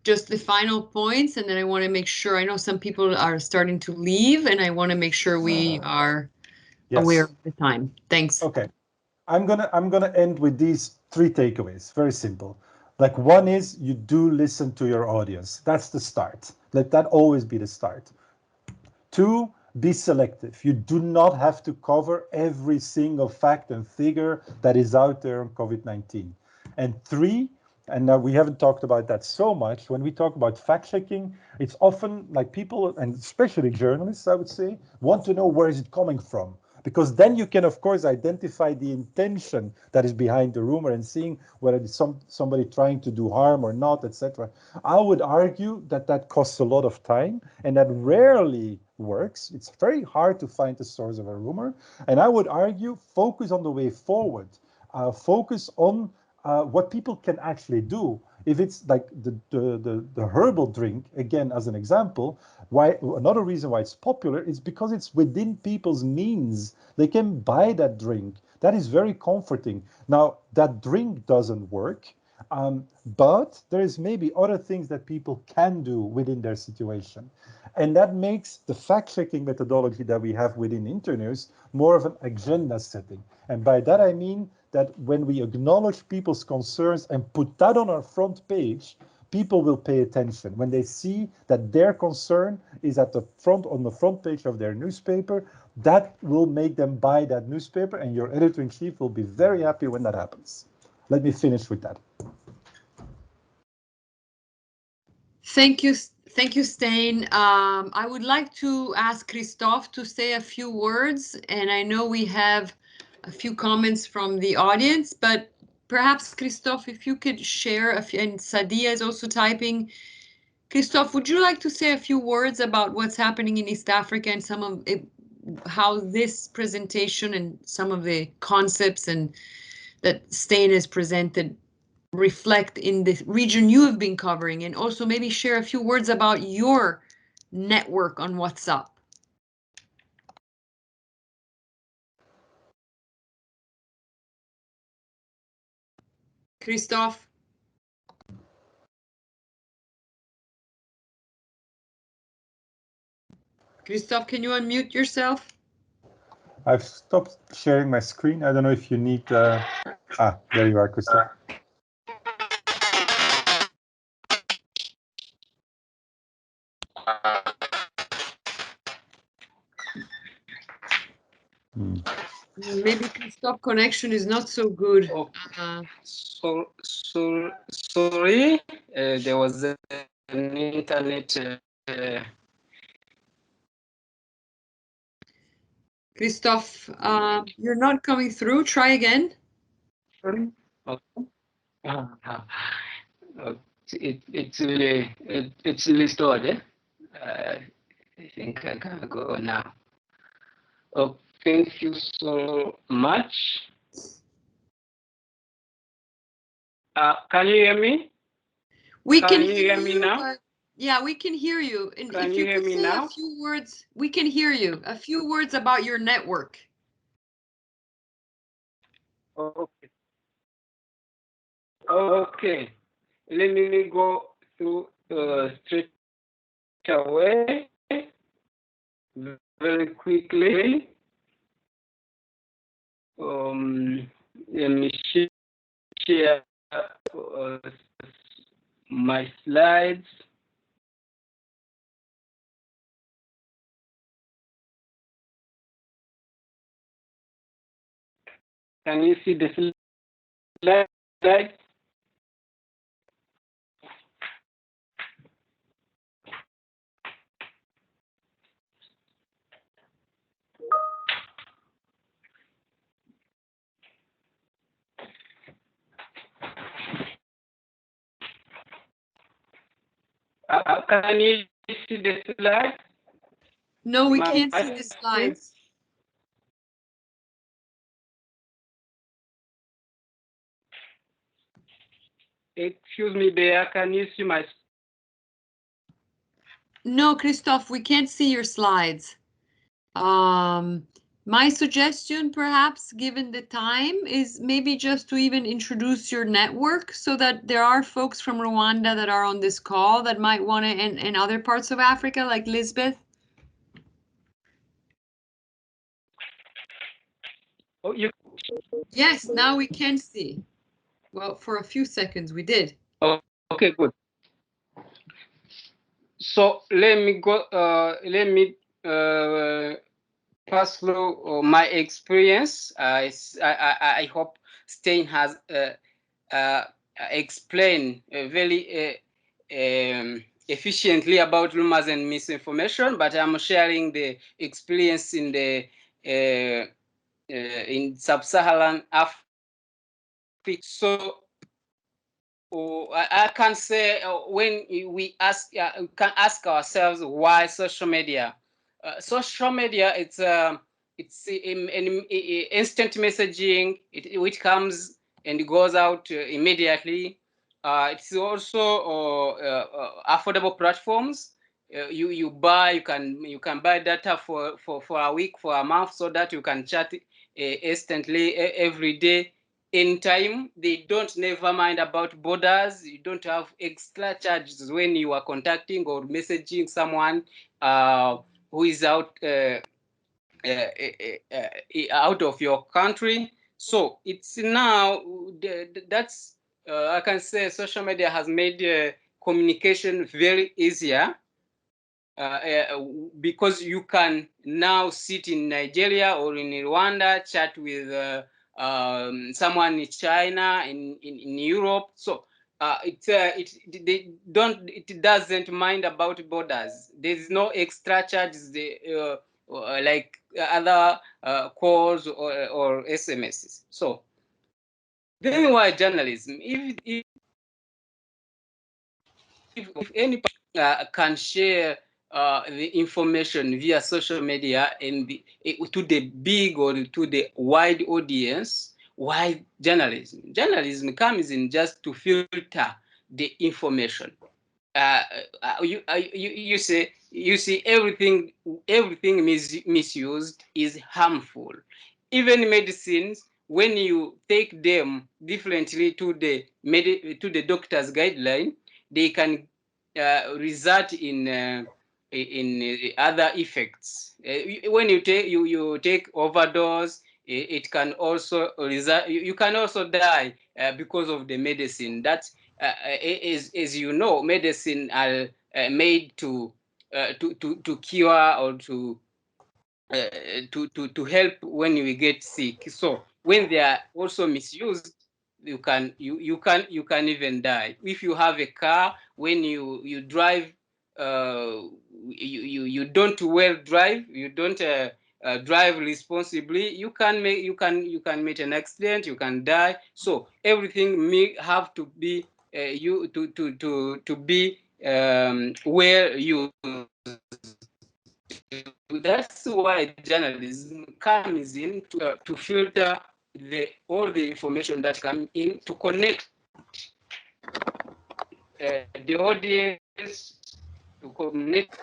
just the final points, and then I want to make sure, I know some people are starting to leave, and I want to make sure we are aware of the time. Thanks. Okay. I'm gonna end with these 3 takeaways. Very simple. Like, one is you do listen to your audience. That's the start. Let that always be the start. 2, be selective. You do not have to cover every single fact and figure that is out there on COVID-19. And 3, and now we haven't talked about that so much, when we talk about fact checking, it's often like people, and especially journalists, I would say, want to know where is it coming from. Because then you can, of course, identify the intention that is behind the rumor and seeing whether it's somebody trying to do harm or not, etc. I would argue that that costs a lot of time, and that rarely works. It's very hard to find the source of a rumor. And I would argue, focus on the way forward. Focus on what people can actually do. If it's like the herbal drink, again, as an example, why another reason why it's popular is because it's within people's means. They can buy that drink. That is very comforting. Now, that drink doesn't work, but there is maybe other things that people can do within their situation. And that makes the fact-checking methodology that we have within Internews more of an agenda setting. And by that I mean that when we acknowledge people's concerns and put that on our front page, people will pay attention. When they see that their concern is on the front page of their newspaper, that will make them buy that newspaper, and your editor-in-chief will be very happy when that happens. Let me finish with that. Thank you, Stijn. I would like to ask Christophe to say a few words, and I know we have a few comments from the audience, but perhaps Christophe, if you could share a few, and Sadia is also typing. Christophe, would you like to say a few words about what's happening in East Africa and some of it, how this presentation and some of the concepts and that Stijn has presented reflect in the region you have been covering, and also maybe share a few words about your network on WhatsApp? Christophe? Christophe, can you unmute yourself? I've stopped sharing my screen. I don't know if you need... there you are, Christophe. Maybe Christophe connection is not so good. Sorry, there was an internet. Christophe, you're not coming through. Try again. Okay. It's restored. I think I can go now. Oh, thank you so much. Can you hear me? We can hear me now? Yeah, we can hear you. And Can if you you hear could me say now? a few words, we can hear you. A few words about your network. Okay. Okay. Let me go through straight away very quickly. Let me share my slides. Can you see the slide? Can you see the slide? No, we can't see the slides. Excuse me there, can you see my... No, Christophe, we can't see your slides. My suggestion, perhaps, given the time, is maybe just to even introduce your network so that there are folks from Rwanda that are on this call that might want to, and other parts of Africa, like Lisbeth. Oh, you... Yes, now we can see. Well, for a few seconds we did. Oh, okay, good. So let me go. Let me pass through my experience. I hope Stijn has explained very efficiently about rumors and misinformation, but I'm sharing the experience in the in sub-Saharan Africa. So I can say when we can ask ourselves why social media. Social media, it's instant messaging, which comes and goes out immediately. It's also affordable platforms. You can buy data for a week, for a month, so that you can chat instantly every day. In time, they don't never mind about borders. You don't have extra charges when you are contacting or messaging someone who is out out of your country. So it's now that's I can say social media has made communication very easier because you can now sit in Nigeria or in Rwanda, chat with someone in China, in Europe. So it doesn't mind about borders. There's no extra charges like other calls or SMSs. So then why journalism? If any can share the information via social media and to the big or to the wide audience, why journalism? Journalism comes in just to filter the information. You see everything misused is harmful. Even medicines, when you take them differently to the doctor's guideline, they can result in other effects. When you take overdose, it can also result. You can also die because of the medicine. That as you know, medicine are made to cure or to help when we get sick. So when they are also misused, you can even die. If you have a car, when you drive, you don't well drive, you don't drive responsibly, you can meet an accident, you can die. So everything may have to be to be well used. That's why journalism comes in to filter all the information that comes in, to connect the audience, to connect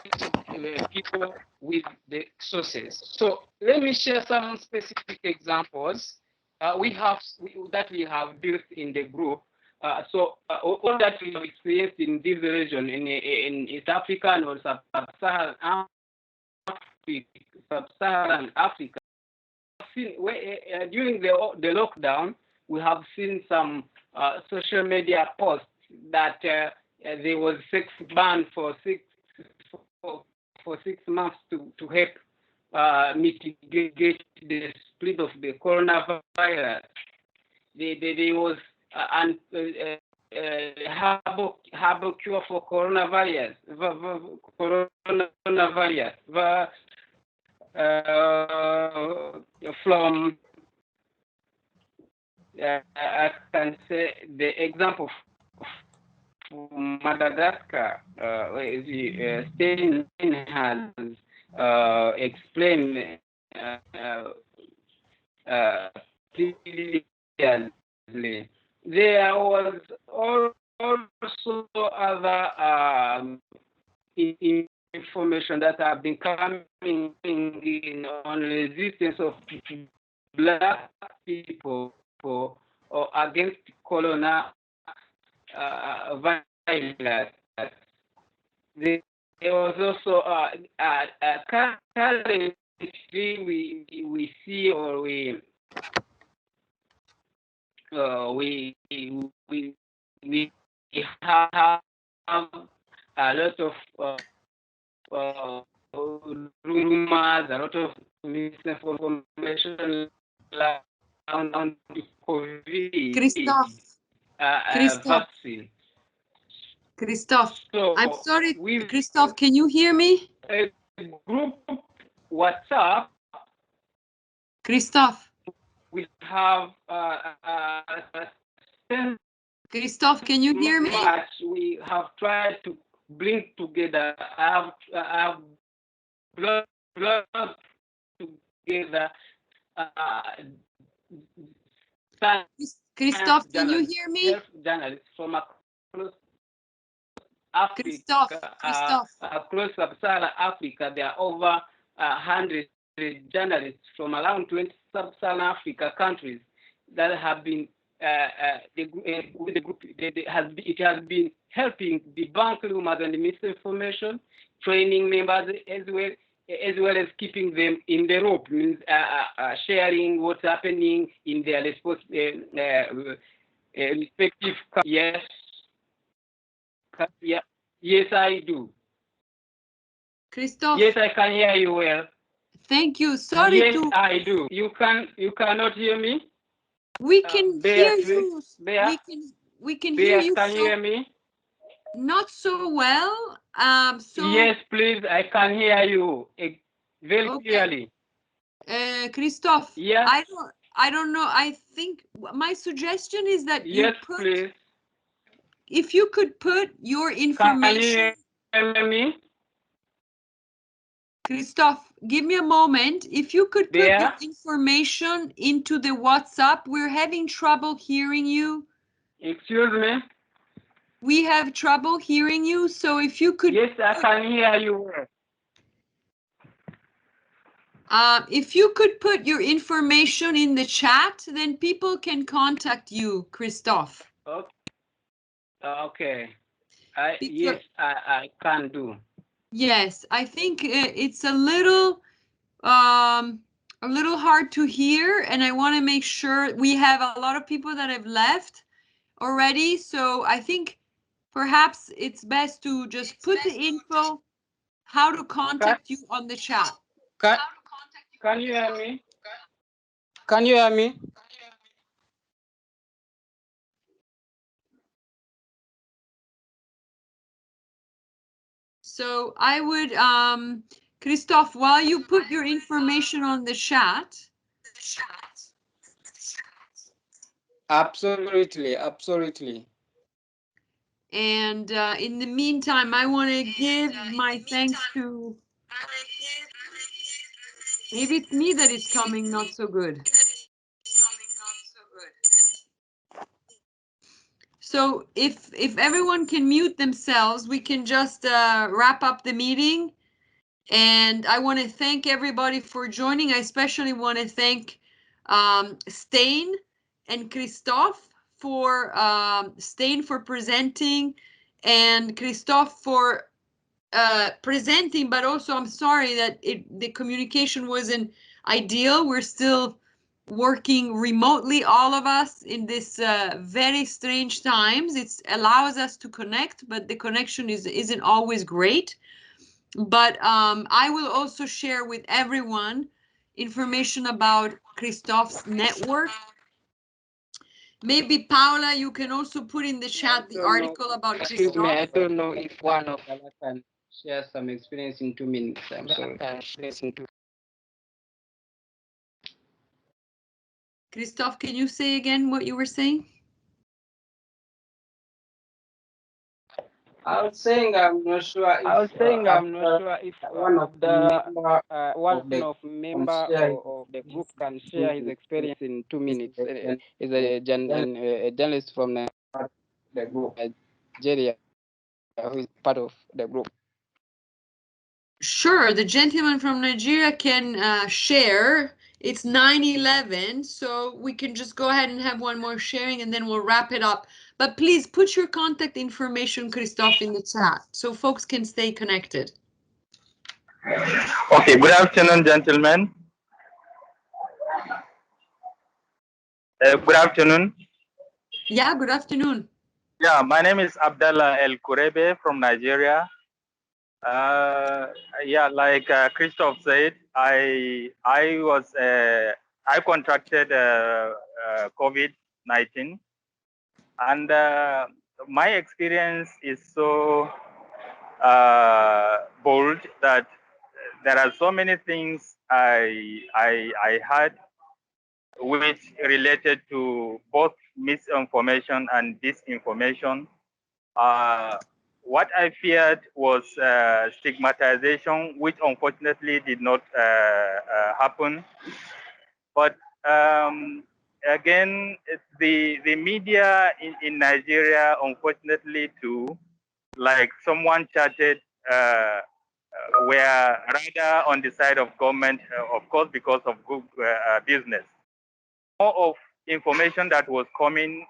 people with the sources. So let me share some specific examples we have built in the group. All that we have experienced in this region, in East Africa and Sub-Saharan Africa, during the lockdown, we have seen some social media posts that there was sex ban for 6 months to help mitigate the spread of the coronavirus. There was herbal cure for coronavirus. From I can say the example from Madagascar, Stein has explained previously. There was also other information that have been coming in on resistance of Black people or against coronavirus. There was also currently we see or we have a lot of rumors, a lot of misinformation on the COVID vaccine. Christoph, So I'm sorry, Christoph, can you hear me? Group WhatsApp. Christoph. We have Christoph, can you hear me? We have tried to bring together. I have brought together. Christoph, can you hear me? Journalists from across Africa, across Sub-Saharan Africa. There are over 100 journalists from around 20 Sub-Saharan Africa countries that have been with the group. It has been helping debunk rumors and misinformation, training members as well as keeping them in the rope, means sharing what's happening in their respective. Yes. Yeah. Yes, I do. Christoph. Yes, I can hear you well. Thank you. Sorry yes, to. I do. You cannot hear me? We can hear you. Bear, We can hear you. Can you hear me? Not so well. So. Yes, please. I can hear you very clearly. Christoph. Yeah. I don't know. I think my suggestion is that yes, please. If you could put your information. Can you hear me? Christoph, give me a moment. If you could put your information into the WhatsApp, we're having trouble hearing you. Excuse me? We have trouble hearing you, so if you could. Yes, I can hear you. If you could put your information in the chat, then people can contact you, Christoph. Okay. Yes, I can do. Yes, I think it's a little hard to hear, and I want to make sure we have a lot of people that have left already. So I think perhaps it's best to just put the info, how to contact you on the chat. Can you hear me? Can you hear me? So I would, Christoph, while you put your information on the chat. Absolutely, absolutely. And in the meantime, I want to give my thanks to. Maybe it's me that is coming not so good. So if everyone can mute themselves, we can just wrap up the meeting. And I want to thank everybody for joining. I especially want to thank Stein and Christoph for Stein for presenting, and Christoph for presenting, but also I'm sorry that the communication wasn't ideal. We're still working remotely, all of us, in this very strange times. It allows us to connect, but the connection isn't always great. But I will also share with everyone information about Christoph's network. Maybe Paula, you can also put in the chat the article about Christoph. Excuse me, I don't know if one of us can share some experience in 2 minutes. I'm sorry. Christoph, can you say again what you were saying? I was saying I'm not sure if one of the member of the group can share his experience in 2 minutes. Is a journalist from the group, Nigeria, who is part of the group. Sure, the gentleman from Nigeria can share. It's 9:11, so we can just go ahead and have one more sharing, and then we'll wrap it up. But please put your contact information, Christoph, in the chat so folks can stay connected. Okay, good afternoon, gentlemen. Good afternoon. Yeah, good afternoon. Yeah, my name is Abdallah El Kurebe from Nigeria. Yeah, like Christoph said, I contracted COVID-19, and my experience is so bold that there are so many things I had which related to both misinformation and disinformation. What I feared was stigmatization, which unfortunately did not happen. But again, the media in Nigeria, unfortunately too, like someone chatted, were rather on the side of government, of course, because of good business. More of information that was coming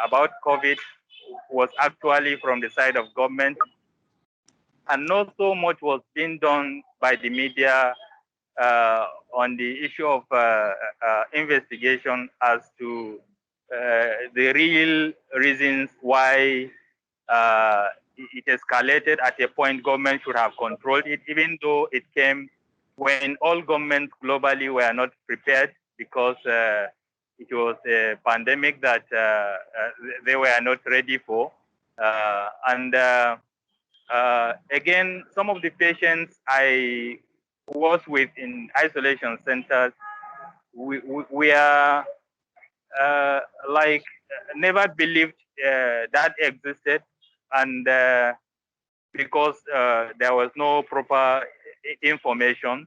about COVID was actually from the side of government, and not so much was being done by the media on the issue of investigation as to the real reasons why it escalated at a point. Government should have controlled it, even though it came when all governments globally were not prepared, because it was a pandemic that they were not ready for. Again, some of the patients I was with in isolation centers, we are like never believed that existed, and because there was no proper information,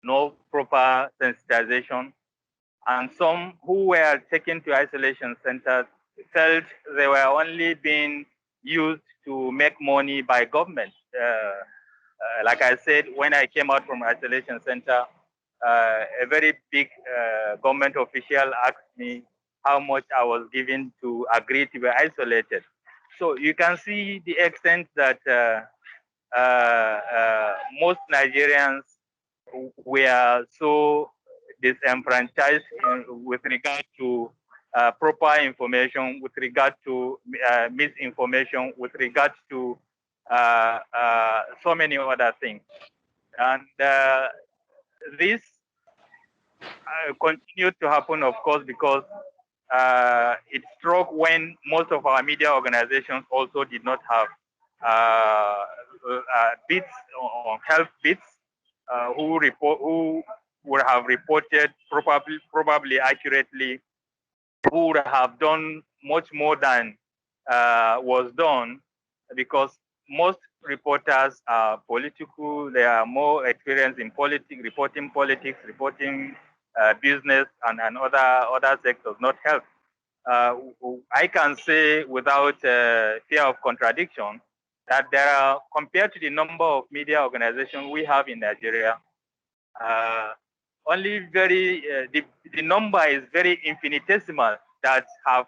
no proper sensitization, and some who were taken to isolation centers felt they were only being used to make money by government. Like I said, when I came out from isolation center, a very big government official asked me how much I was given to agree to be isolated. So you can see the extent that most Nigerians were so disenfranchised with regard to proper information, with regard to misinformation, with regard to so many other things. And this continued to happen, of course, because it struck when most of our media organizations also did not have bits or health bits who would have reported probably accurately, who would have done much more than was done, because most reporters are political. They are more experienced in politics, reporting business and other sectors, not health. I can say without fear of contradiction that there are, compared to the number of media organizations we have in Nigeria, only the number is very infinitesimal that have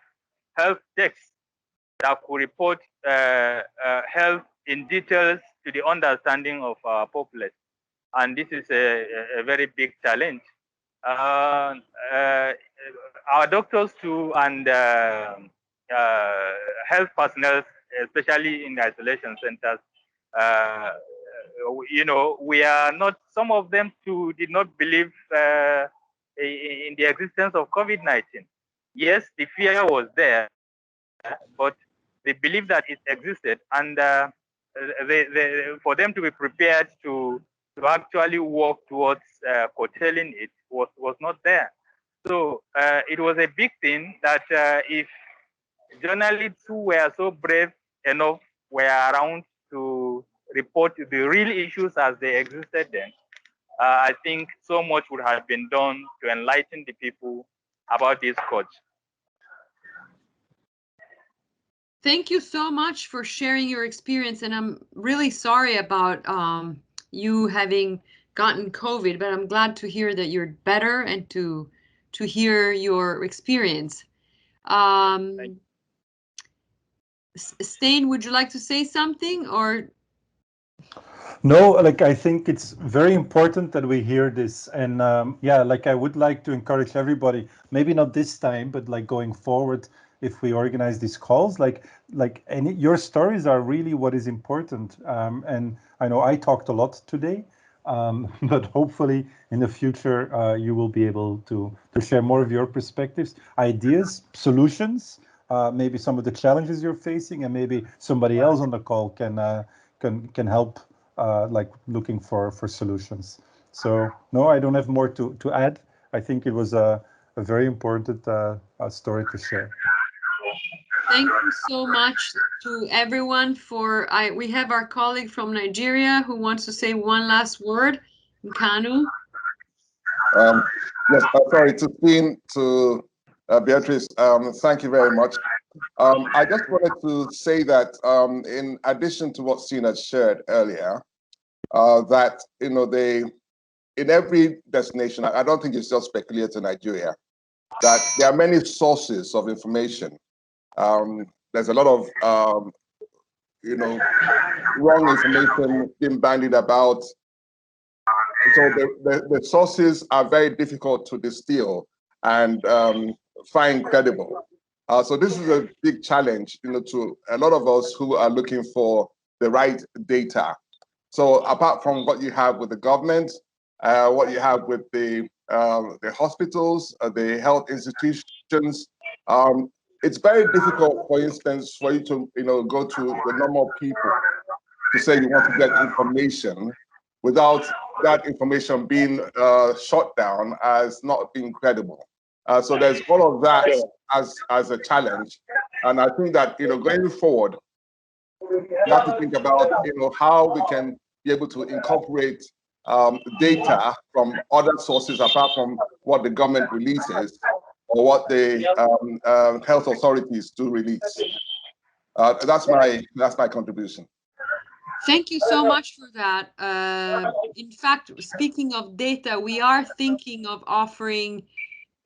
health texts that could report health in details to the understanding of our populace. And this is a very big challenge. Our doctors too, and health personnel, especially in the isolation centers, we are not, some of them too did not believe in the existence of COVID-19. Yes, the fear was there, but they believed that it existed, and for them to be prepared to actually work towards curtailing it was not there. So it was a big thing that if journalists who were so brave enough were around to report the real issues as they existed then, I think so much would have been done to enlighten the people about this scourge. Thank you so much for sharing your experience, and I'm really sorry about you having gotten COVID, but I'm glad to hear that you're better and to hear your experience. Stein, would you like to say something, or? No, like I think it's very important that we hear this, and yeah, like I would like to encourage everybody, maybe not this time, but like going forward, if we organize these calls, like your stories are really what is important. And I know I talked a lot today, but hopefully in the future you will be able to share more of your perspectives, ideas, solutions, maybe some of the challenges you're facing, and maybe somebody else on the call can help like looking for solutions. So no, I don't have more to add. I think it was a very important story to share. Thank you so much to everyone for, we have our colleague from Nigeria who wants to say one last word. Nkanu. Yes, sorry, to Beatrice, thank you very much. I just wanted to say that in addition to what Sina shared earlier, that, in every destination, I don't think it's just peculiar to Nigeria, that there are many sources of information. There's a lot of, wrong information being bandied about. So the sources are very difficult to distill and find credible. So this is a big challenge, to a lot of us who are looking for the right data. So apart from what you have with the government, what you have with the hospitals, the health institutions, it's very difficult, for instance, for you to go to the normal people to say you want to get information without that information being shut down as not being credible. So there's all of that as a challenge, and I think that going forward, we have to think about how we can be able to incorporate data from other sources apart from what the government releases or what the health authorities do release. That's my contribution. Thank you so much for that. In fact, speaking of data, we are thinking of offering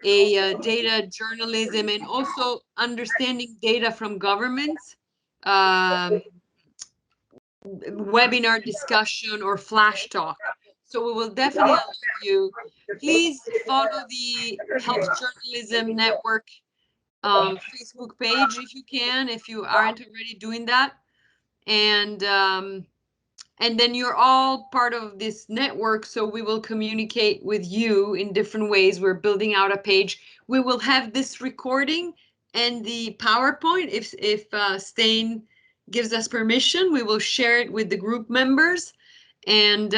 a data journalism and also understanding data from governments, webinar discussion or flash talk. So we will definitely alert you. Please follow the Health Journalism Network Facebook page if you can, if you aren't already doing that. And then you're all part of this network, so we will communicate with you in different ways. We're building out a page. We will have this recording and the PowerPoint. If Stijn gives us permission, we will share it with the group members. And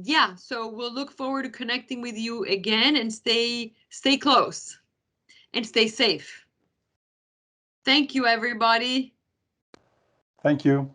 yeah, so we'll look forward to connecting with you again, and stay close and stay safe. Thank you, everybody. Thank you.